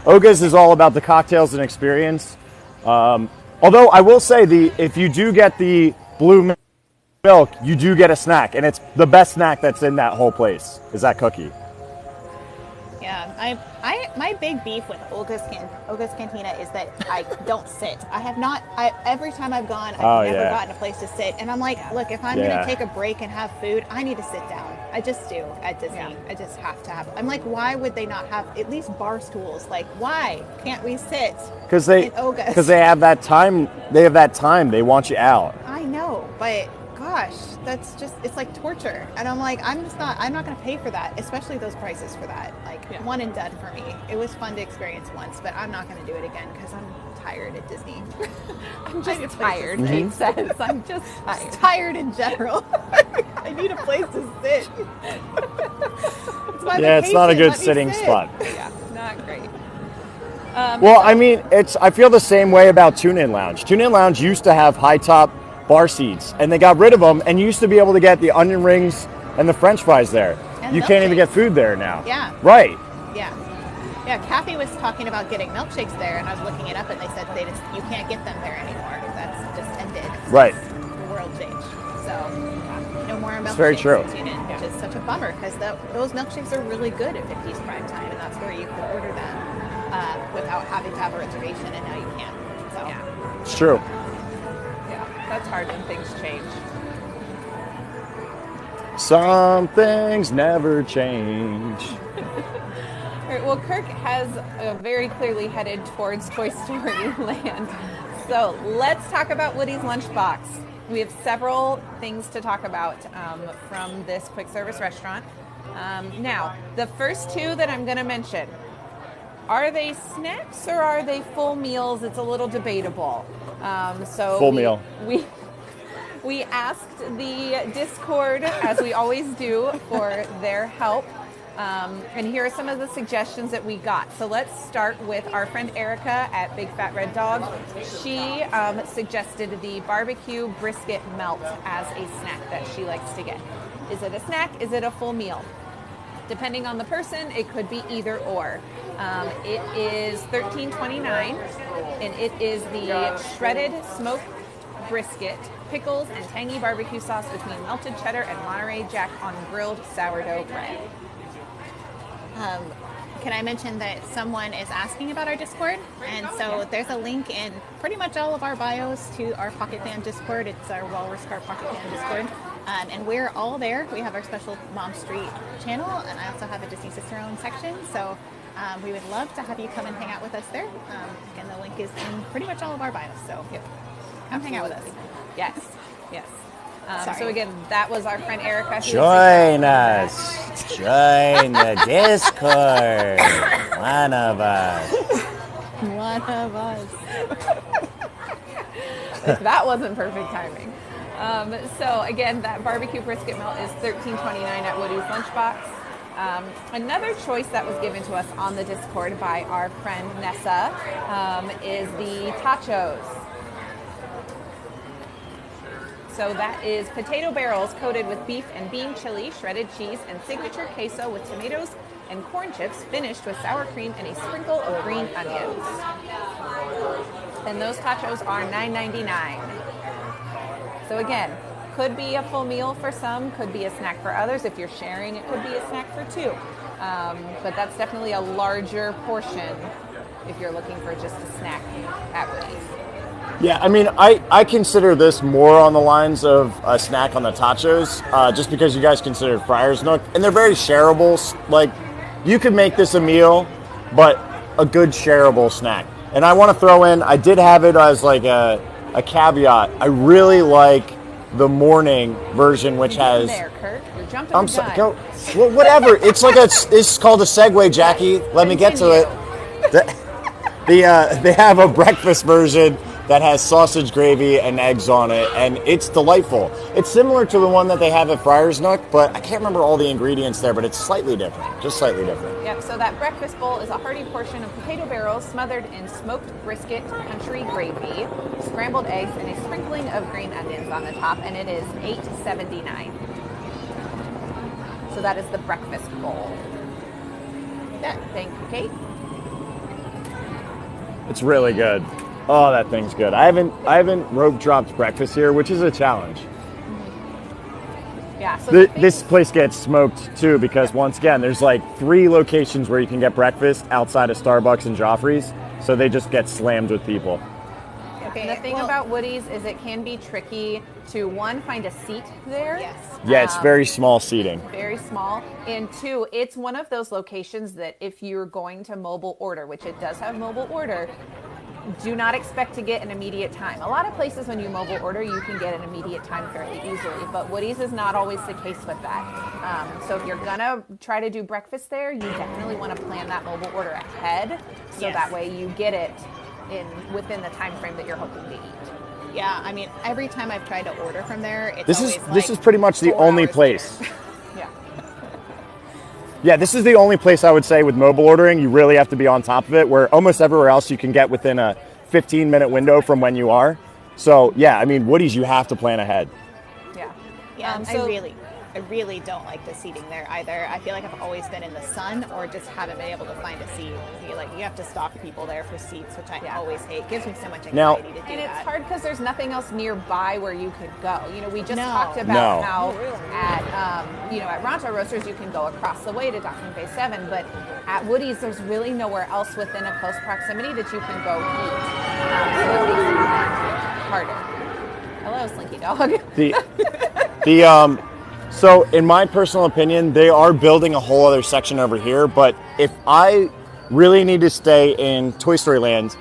Oga's is all about the cocktails and experience. Although I will say, if you do get the blue milk, you do get a snack, and it's the best snack that's in that whole place is that cookie. Yeah, my big beef with Olga's Cantina is that I don't sit. Every time I've gone, I've never gotten a place to sit. And I'm like, look, if I'm going to take a break and have food, I need to sit down. I just do at Disney. Yeah. I just have to have. I'm like, why would they not have at least bar stools? Like, why can't we sit in Olga's? Because they have that time. They have that time. They want you out. I know, but gosh, it's like torture. And I'm like, I'm not going to pay for that, especially those prices for that. Like, one and done for me. It was fun to experience once, but I'm not going to do it again because I'm tired at Disney. I'm just tired, Nate says. I'm just tired. Just tired in general. I need a place to sit. It's not a good sitting spot. Yeah, not great. I mean, I feel the same way about Tune-In Lounge. Tune-In Lounge used to have high top bar seats, and they got rid of them, and you used to be able to get the onion rings and the French fries there. And you can't even get food there now. Yeah. Right. Yeah. Yeah, Kathy was talking about getting milkshakes there, and I was looking it up, and they said you can't get them there anymore. That's just ended. Right. The world changed. So no more milkshakes. It's very true. Which is such a bummer because those milkshakes are really good at 50s prime time, and that's where you can order them without having to have a reservation, and now you can't. So yeah. It's true. That's hard when things change. Some things never change. All right, well, Kirk has very clearly headed towards Toy Story Land. So let's talk about Woody's Lunchbox. We have several things to talk about from this quick service restaurant. Now, the first two that I'm going to mention, are they snacks or are they full meals? It's a little debatable. Full meal. We asked the Discord, as we always do, for their help. And here are some of the suggestions that we got. So let's start with our friend Erica at Big Fat Red Dog. She suggested the barbecue brisket melt as a snack that she likes to get. Is it a snack? Is it a full meal? Depending on the person, it could be either or. It is $13.29, and it is the shredded smoked brisket, pickles, and tangy barbecue sauce between melted cheddar and Monterey Jack on grilled sourdough bread. Can I mention that someone is asking about our Discord? And so there's a link in pretty much all of our bios to our Pocket Fan Discord. It's our Walrus Car Pocket Fan Discord. And we're all there. We have our special Mom Street channel, and I also have a Disney Sister Own section. So we would love to have you come and hang out with us there. Again, the link is in pretty much all of our bios. So come hang out with us. Yes. So again, that was our friend Erica. Join us. Join the Discord. One of us. One of us. If that wasn't perfect timing. So again, that barbecue brisket melt is $13.29 at Woody's Lunchbox. Another choice that was given to us on the Discord by our friend Nessa is the tachos. So that is potato barrels coated with beef and bean chili, shredded cheese, and signature queso with tomatoes and corn chips, finished with sour cream and a sprinkle of green onions. And those tachos are $9.99. So again, could be a full meal for some, could be a snack for others. If you're sharing, it could be a snack for two. But that's definitely a larger portion if you're looking for just a snack at Woody's. Yeah, I mean, I consider this more on the lines of a snack on the tachos, just because you guys consider Friar's Nook, and they're very shareable. Like, you could make this a meal, but a good shareable snack. And I want to throw in, I did have it as like a caveat. I really like the morning version, which has. There, Kirk. You're jumping I'm the sorry. gun. Well, whatever. It's like it's called a segue, Jackie. Let me get to it. They have a breakfast version that has sausage gravy and eggs on it, and it's delightful. It's similar to the one that they have at Friar's Nook, but I can't remember all the ingredients there, but it's slightly different, just slightly different. Yep, so that breakfast bowl is a hearty portion of potato barrels smothered in smoked brisket country gravy, scrambled eggs, and a sprinkling of green onions on the top, and it is $8.79. So that is the breakfast bowl. Thank you, Kate. It's really good. Oh, that thing's good. I haven't rope dropped breakfast here, which is a challenge. Yeah. So This place gets smoked too, because once again, there's like 3 locations where you can get breakfast outside of Starbucks and Joffrey's, so they just get slammed with people. Okay, the thing about Woody's is it can be tricky to, one, find a seat there. Yes. Yeah, it's very small seating. Very small. And two, it's one of those locations that if you're going to mobile order, which it does have mobile order, do not expect to get an immediate time. A lot of places when you mobile order, you can get an immediate time fairly easily, but Woody's is not always the case with that. So if you're gonna try to do breakfast there, you definitely want to plan that mobile order ahead, so that way you get it within the time frame that you're hoping to eat. Yeah, I mean, every time I've tried to order from there, it's This always is pretty much the 4 only hours place. later. Yeah. Yeah, this is the only place I would say with mobile ordering, you really have to be on top of it, where almost everywhere else you can get within a 15-minute window from when you are. So, yeah, I mean, Woody's, you have to plan ahead. Yeah. Yeah, I really don't like the seating there either. I feel like I've always been in the sun or just haven't been able to find a seat. You have to stalk people there for seats, which I always hate. It gives me so much anxiety to do that. And it's hard because there's nothing else nearby where you could go. We just talked No. about how at Ronto Roasters you can go across the way to Docking Bay 7, but at Woody's there's really nowhere else within a close proximity that you can go eat. So it makes it harder. Hello, Slinky Dog. So in my personal opinion, they are building a whole other section over here, but if I really need to stay in Toy Story Land,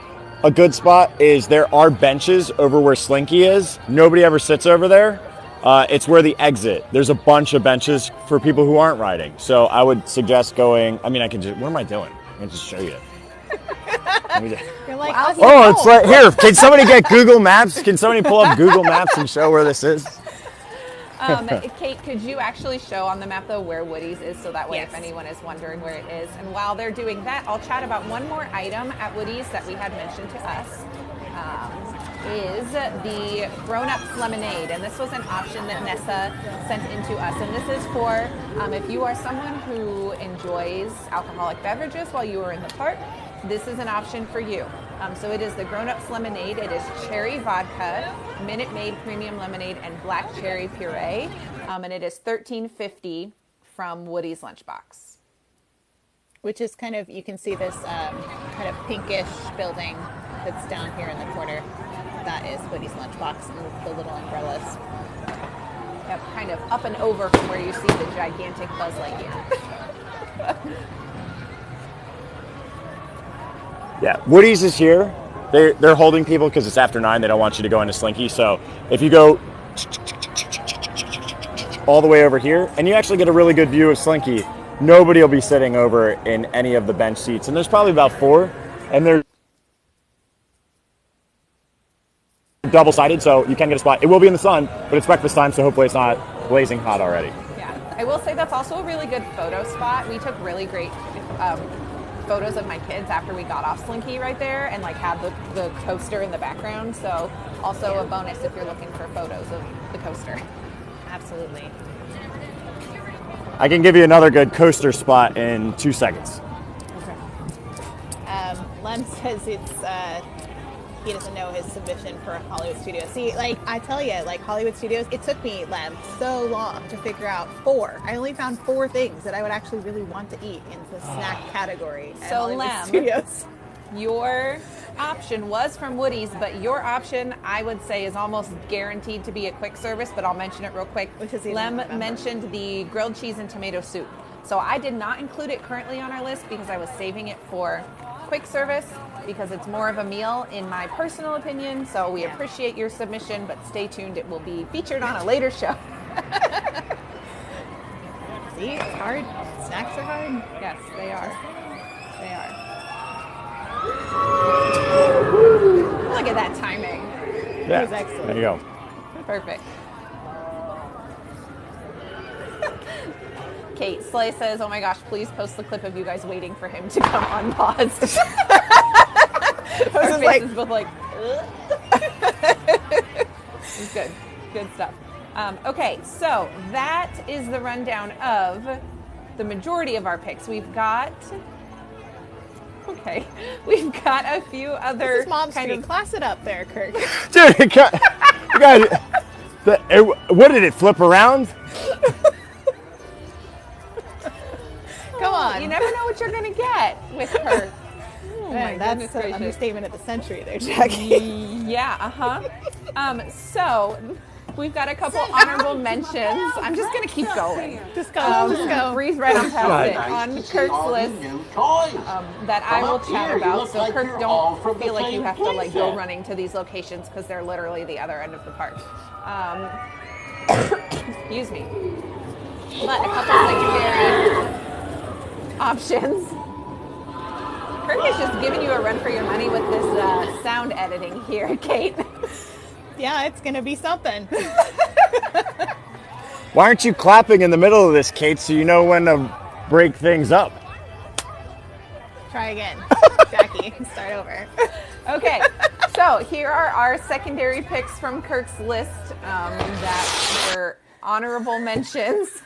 a good spot is there are benches over where Slinky is. Nobody ever sits over there. It's where the exit. There's a bunch of benches for people who aren't riding. So I would suggest going, I mean, I can just, what am I doing? I can just show you. You're like, Oh, it's right here. Can somebody get Google Maps? Can somebody pull up Google Maps and show where this is? Kate, could you actually show on the map, though, where Woody's is, so that way if anyone is wondering where it is? And while they're doing that, I'll chat about one more item at Woody's that we had mentioned to us, is the grown-ups lemonade. And this was an option that Nessa sent into us. And this is for if you are someone who enjoys alcoholic beverages while you are in the park, this is an option for you. So it is the grown-ups lemonade. It is cherry vodka, Minute Maid premium lemonade, and black cherry puree. And it is $13.50 from Woody's Lunchbox. which is kind of, you can see this kind of pinkish building that's down here in the corner. That is Woody's Lunchbox and the little umbrellas. Yep, kind of up and over from where you see the gigantic Buzz Lightyear. Yeah, Woody's is here. They're holding people because it's after 9. They don't want you to go into Slinky. So if you go all the way over here, and you actually get a really good view of Slinky, nobody will be sitting over in any of the bench seats. And there's probably about 4, and they're double-sided, so you can get a spot. It will be in the sun, but it's breakfast time, so hopefully it's not blazing hot already. Yeah, I will say that's also a really good photo spot. We took really great photos of my kids after we got off Slinky right there, and like had the coaster in the background. So Also a bonus if you're looking for photos of the coaster. Absolutely. I can give you another good coaster spot in 2 seconds. Lem says he doesn't know his submission for Hollywood Studios. See, like I tell you, like Hollywood Studios, it took me, Lem, so long to figure out 4. I only found 4 things that I would actually really want to eat in the snack category at So Hollywood Lem, Studios. your option was from Woody's, but your option, I would say, is almost guaranteed to be a quick service, but I'll mention it real quick. Which is the Lem November. mentioned the grilled cheese and tomato soup. So I did not include it currently on our list because I was saving it for quick service because it's more of a meal in my personal opinion. So we appreciate your submission, but stay tuned. It will be featured on a later show. See, it's hard. Snacks are hard. Yes, they are. They are. Look at that timing. Yeah, was excellent. there you go. Perfect. Kate Slay says, "Oh my gosh, please post the clip of you guys waiting for him to come unpaused." Our faces like- both like, it's good. Good stuff. Okay, so that is the rundown of the majority of our picks. We've got a few other This is Mom kind Street. of Class it up there, Kirk. Dude, you guys, what did it flip around? Come on. You never know what you're gonna get with her. Oh Man, my that's goodness an gracious. understatement of the century there, Jackie. Yeah, so we've got a couple honorable mentions. I'm just gonna keep going. Just go. Just go. Breeze right on past Right. it on Kirk's list that I will chat about. So Kirk, don't feel like you have to like go running to these locations because they're literally the other end of the park. Excuse me. But a couple secondary options. Kirk is just giving you a run for your money with this sound editing here, Kate. Yeah, it's going to be something. Why aren't you clapping in the middle of this, Kate, so you know when to break things up? Try again. Jackie, start over. Okay, so here are our secondary picks from Kirk's list that were honorable mentions.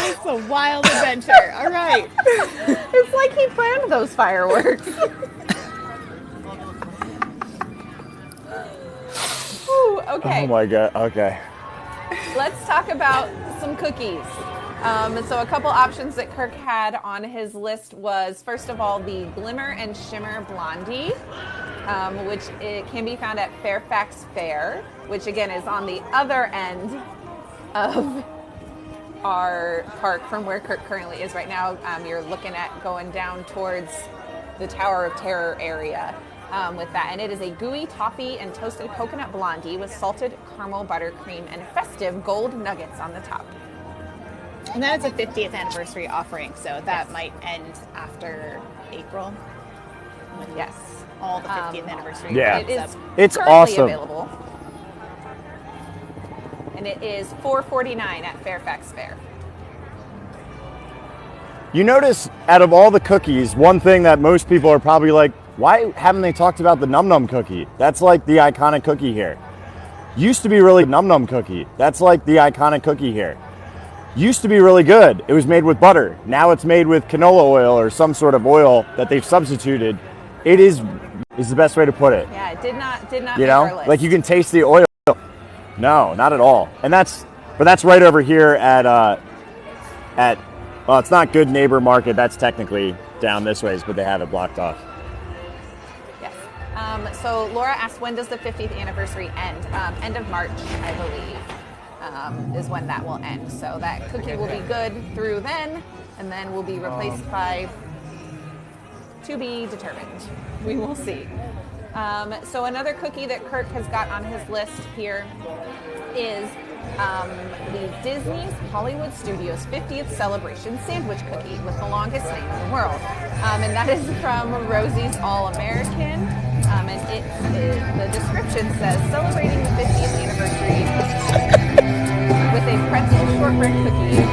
It's a wild adventure. All right. It's like he planned those fireworks. Ooh, okay. Oh my God, okay. Let's talk about some cookies. So a couple options that Kirk had on his list was, first of all, the Glimmer and Shimmer Blondie, which it can be found at Fairfax Fair, which again is on the other end of our park from where Kirk currently is right now. You're looking at going down towards the Tower of Terror area with that. And it is a gooey toffee and toasted coconut blondie with salted caramel buttercream and festive gold nuggets on the top. And then it's a 50th anniversary offering, so that might end after April. Yes. All the 50th anniversary. Yeah. It is It's currently awesome. available. And it is $4.49 at Fairfax Fair. You notice out of all the cookies, one thing that most people are probably like, why haven't they talked about the Num Num cookie? That's like the iconic cookie here. Used to be really Num Num cookie. That's like the iconic cookie here. Used to be really good. It was made with butter. Now it's made with canola oil or some sort of oil that they've substituted. It is the best way to put it. Yeah, it did not You make know, our list. like you can taste the oil. No, not at all. And that's right over here at well, it's not Good Neighbor Market. That's technically down this ways, but they have it blocked off. Yes. So Laura asked, when does the 50th anniversary end? End of March, I believe, is when that will end. So that cookie will be good through then, and then will be replaced by to be determined. We will see. So another cookie that Kirk has got on his list here is the Disney's Hollywood Studios 50th Celebration Sandwich Cookie with the longest name in the world. And that is from Rosie's All-American. And the description says, celebrating the 50th anniversary with a pretzel shortbread cookie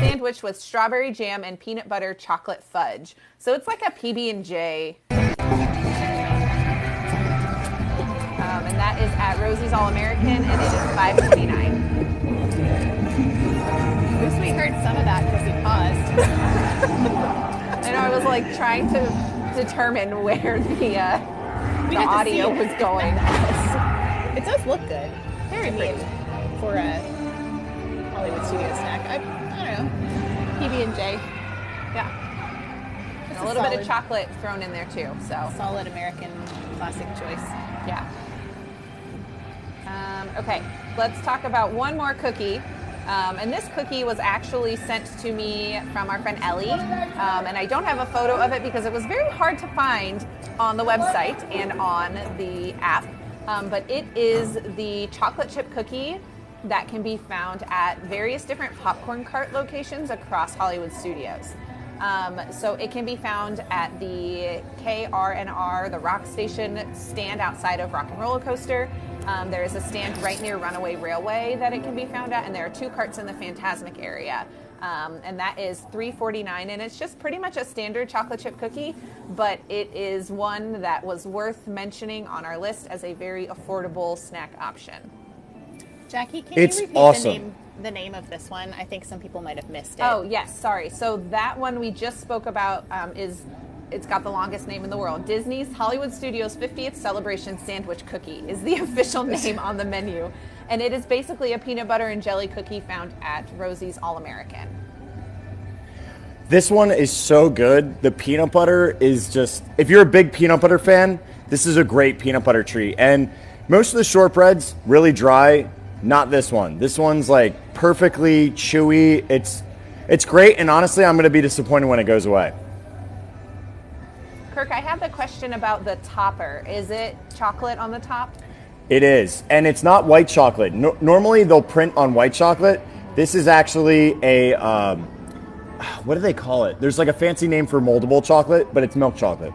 sandwich sandwich with strawberry jam and peanut butter chocolate fudge. So it's like a PB&J. And that is at Rosie's All-American, and it is $5.29. At least we heard some of that because we paused. I know, I was like trying to determine where the audio was going. It does look good. Very pretty for a Hollywood studio snack. I don't know. PB&J. Yeah. And a little bit of chocolate thrown in there too. So solid American classic choice. Yeah. Okay, let's talk about one more cookie. And this cookie was actually sent to me from our friend Ellie. And I don't have a photo of it because it was very hard to find on the website and on the app. But it is the chocolate chip cookie that can be found at various different popcorn cart locations across Hollywood Studios. So it can be found at the KR&R, the Rock Station stand outside of Rock and Roller Coaster. There is a stand right near Runaway Railway that it can be found at, and there are 2 carts in the Fantasmic area. And that is $3.49, and it's just pretty much a standard chocolate chip cookie, but it is one that was worth mentioning on our list as a very affordable snack option. Jackie, can It's you repeat awesome. the name of this one? I think some people might have missed it. Oh, yes, sorry. So that one we just spoke about it's got the longest name in the world. Disney's Hollywood Studios 50th Celebration Sandwich Cookie is the official name on the menu. And it is basically a peanut butter and jelly cookie found at Rosie's All-American. This one is so good. The peanut butter is just, if you're a big peanut butter fan, this is a great peanut butter treat. And most of the shortbreads, really dry. Not this one. This one's like perfectly chewy. It's great, and honestly, I'm going to be disappointed when it goes away. Kirk, I have the question about the topper. Is it chocolate on the top? It is, and it's not white chocolate. Normally, they'll print on white chocolate. This is actually a, what do they call it? There's like a fancy name for moldable chocolate, but it's milk chocolate.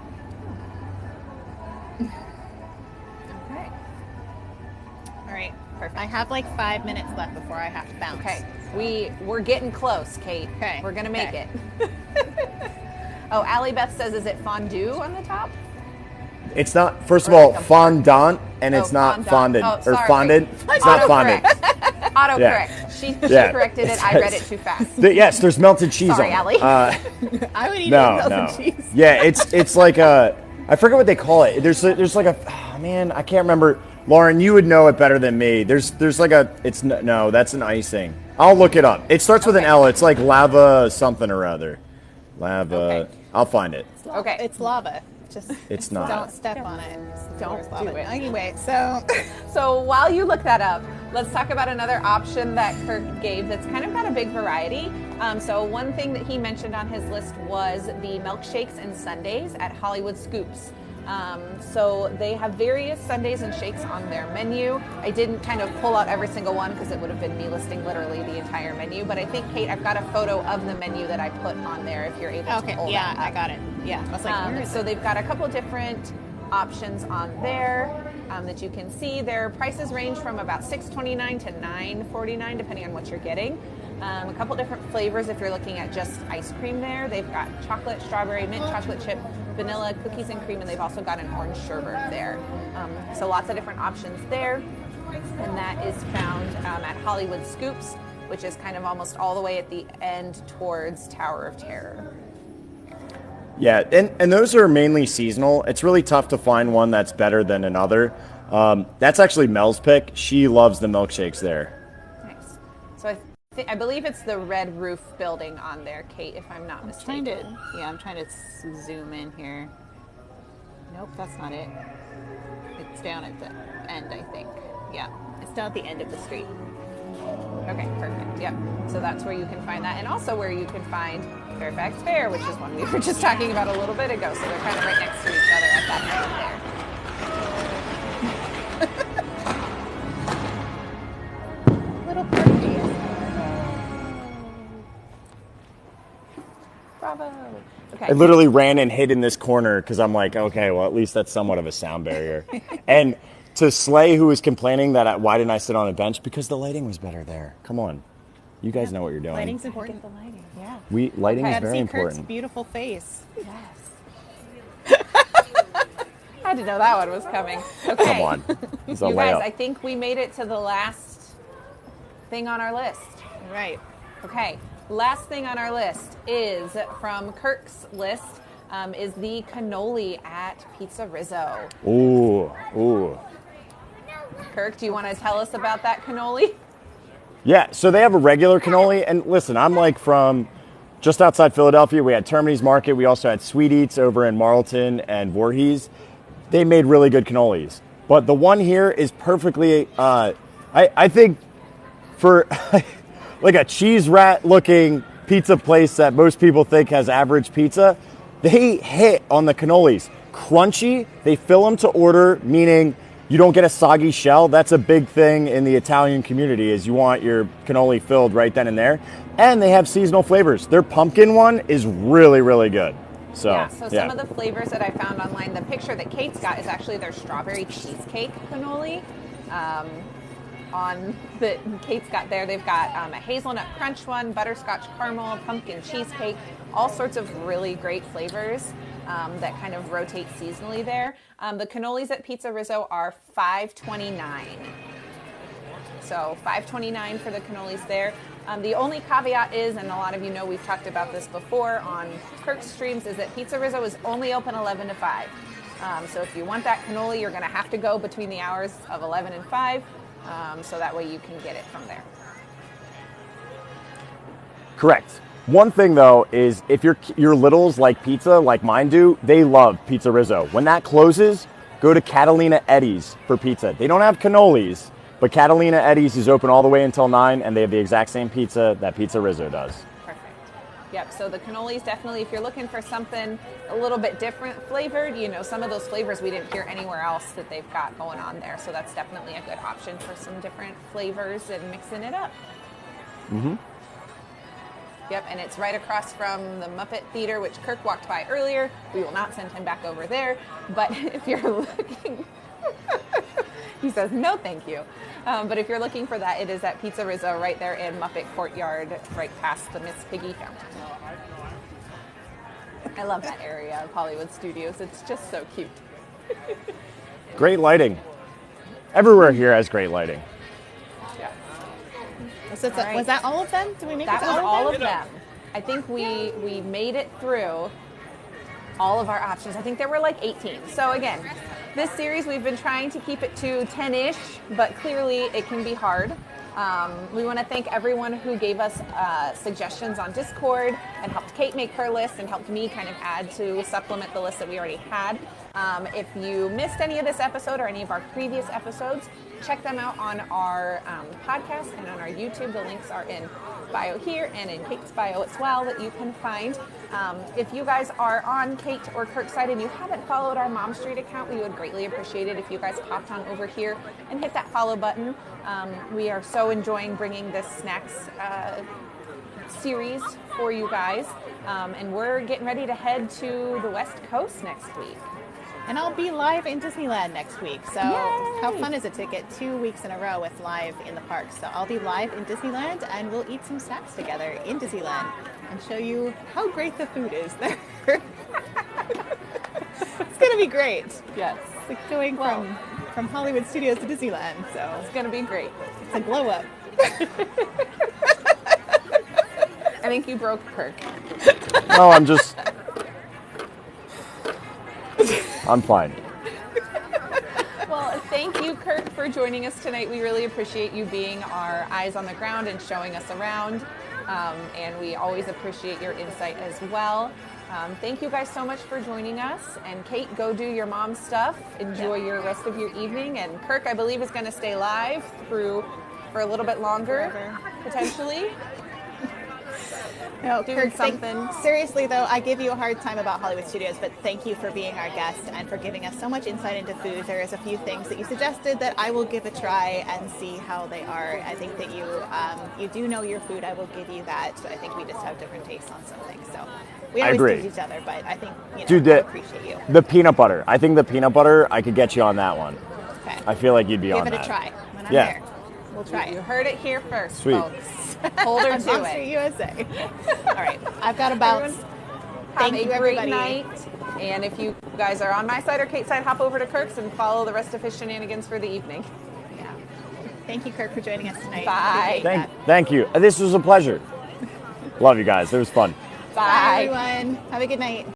Okay. All right, perfect. I have like 5 minutes left before I have to bounce. Okay. We're getting close, Kate. Okay. We're going to make it. Oh, Allie Beth says, is it fondue on the top? It's not, first of all, fondant, and it's not fondant. Oh, or sorry. fondant. It's not fondant. Autocorrect. Yeah. She corrected it. I read it too fast. Yes, there's melted cheese Sorry, on it. Allie. I would eat No. cheese. Yeah, it's like a, I forget what they call it. There's like a, oh man, I can't remember. Lauren, you would know it better than me. There's like a, no, that's an icing. I'll look it up. It starts with an L. It's like lava something or other. Lava. Okay. I'll find it. Okay. It's lava. Just It's not. don't step on it. Don't It's lava. do it. Anyway, so So while you look that up, let's talk about another option that Kirk gave that's kind of got a big variety. So one thing that he mentioned on his list was the milkshakes and sundaes at Hollywood Scoops. So they have various sundaes and shakes on their menu. I didn't kind of pull out every single one because it would have been me listing literally the entire menu. But I think, Kate, I've got a photo of the menu that I put on there if you're able to pull yeah, that up. I got it. Yeah, I was like, where is So it? they've got a couple different options on there that you can see. Their prices range from about $6.29 to $9.49 depending on what you're getting. A couple different flavors if you're looking at just ice cream there. They've got chocolate, strawberry, mint chocolate chip, vanilla, cookies and cream, and they've also got an orange sherbet there. So lots of different options there. And that is found at Hollywood Scoops, which is kind of almost all the way at the end towards Tower of Terror. Yeah, and those are mainly seasonal. It's really tough to find one that's better than another. That's actually Mel's pick. She loves the milkshakes there. Nice. So I believe it's the Red Roof building on there, Kate, if I'm not mistaken. I'm trying to zoom in here. Nope, that's not it. It's down at the end, I think. Yeah, it's down at the end of the street. Okay, perfect. Yep. So that's where you can find that, and also where you can find Fairfax Fair, which is one we were just talking about a little bit ago. So they're kind of right next to each other at that end there. Little party. Bravo. Okay. I literally ran and hid in this corner because I'm like, okay, well, at least that's somewhat of a sound barrier. And to Slay, who was complaining that why didn't I sit on a bench? Because the lighting was better there. Come on. You guys know what you're doing. Lighting's important. Get the lighting. Yeah. Lighting Okay. is Got to very see Kirk's important. beautiful face. Yes. I didn't know that one was coming. Okay. Come on. It's a You guys, layup. I think we made it to the last thing on our list. Right. Okay, last thing on our list is from Kirk's list is the cannoli at Pizza Rizzo. Ooh. Kirk, do you want to tell us about that cannoli? Yeah, so they have a regular cannoli, and listen, I'm like from just outside Philadelphia. We had Termini's Market. We also had Sweet Eats over in Marlton and Voorhees. They made really good cannolis. But the one here is perfectly, I think for like a cheese rat looking pizza place that most people think has average pizza, they hit on the cannolis. Crunchy, they fill them to order, meaning you don't get a soggy shell. That's a big thing in the Italian community is you want your cannoli filled right then and there. And they have seasonal flavors. Their pumpkin one is really, really good. So Some of the flavors that I found online, the picture that Kate's got is actually their strawberry cheesecake cannoli. Kate's got there, they've got a hazelnut crunch one, butterscotch caramel, pumpkin cheesecake, all sorts of really great flavors that kind of rotate seasonally there. The cannolis at Pizza Rizzo are $5.29. So $5.29 for the cannolis there. The only caveat is, and a lot of you know we've talked about this before on Kirk's streams, is that Pizza Rizzo is only open 11 to 5. So if you want that cannoli, you're going to have to go between the hours of 11 and 5, so that way you can get it from there. Correct. One thing though is if your littles like pizza, like mine do, they love Pizza Rizzo. When that closes, go to Catalina Eddie's for pizza. They don't have cannolis, but Catalina Eddie's is open all the way until 9, and they have the exact same pizza that Pizza Rizzo does. Perfect. Yep, so the cannolis definitely, if you're looking for something a little bit different flavored, some of those flavors we didn't hear anywhere else that they've got going on there. So that's definitely a good option for some different flavors and mixing it up. Mm-hmm. Yep, and it's right across from the Muppet Theater, which Kirk walked by earlier. We will not send him back over there. But if you're looking, he says, no, thank you. But if you're looking for that, it is at Pizza Rizzo right there in Muppet Courtyard, right past the Miss Piggy fountain. I love that area of Hollywood Studios. It's just so cute. Great lighting. Everywhere here has great lighting. Yeah. So All right. was that all of them? Did we make That it to was all all of of them? them. I think we made it through all of our options. I think there were like 18. So again, this series we've been trying to keep it to 10-ish, but clearly it can be hard. We want to thank everyone who gave us suggestions on Discord and helped Kate make her list and helped me kind of add to supplement the list that we already had. If you missed any of this episode or any of our previous episodes, check them out on our podcast and on our YouTube. The links are in bio here and in Kate's bio as well that you can find. If you guys are on Kate or Kirk's side and you haven't followed our Mom Street account, we would greatly appreciate it if you guys popped on over here and hit that follow button. We are so enjoying bringing this snacks series for you guys. And we're getting ready to head to the West Coast next week. And I'll be live in Disneyland next week. So Yay! how fun is it to get 2 weeks in a row with live in the park? So I'll be live in Disneyland and we'll eat some snacks together in Disneyland and show you how great the food is there. It's going to be great. Yes. It's like going from Hollywood Studios to Disneyland. So It's going to be great. it's a glow up. I think you broke Kirk. No, I'm fine. Well, thank you, Kirk, for joining us tonight. We really appreciate you being our eyes on the ground and showing us around. And we always appreciate your insight as well. Thank you guys so much for joining us. And Kate, go do your mom stuff. Enjoy your rest of your evening. And Kirk, I believe, is going to stay live for a little bit longer, Forever. potentially. No, Doing Kirk, something. Seriously, though, I give you a hard time about Hollywood Studios, but thank you for being our guest and for giving us so much insight into food. There is a few things that you suggested that I will give a try and see how they are. I think that you do know your food. I will give you that. I think we just have different tastes on some things. So we I always agree. tease each other, but I think Dude, I appreciate you. The peanut butter. I think the peanut butter, I could get you on that one. Okay. I feel like you'd be Give on it that. a try when I'm Yeah. there. We'll try You it. heard it here first, Sweet. folks. Hold her On to Palm it. Street, USA. All right. I've got to bounce. Everyone, Thank have you, a great everybody. night. And if you guys are on my side or Kate's side, hop over to Kirk's and follow the rest of his shenanigans for the evening. Yeah. Thank you, Kirk, for joining us tonight. Bye. Appreciate Thank you. This was a pleasure. Love you guys. It was fun. that. Bye, everyone. Have a good night.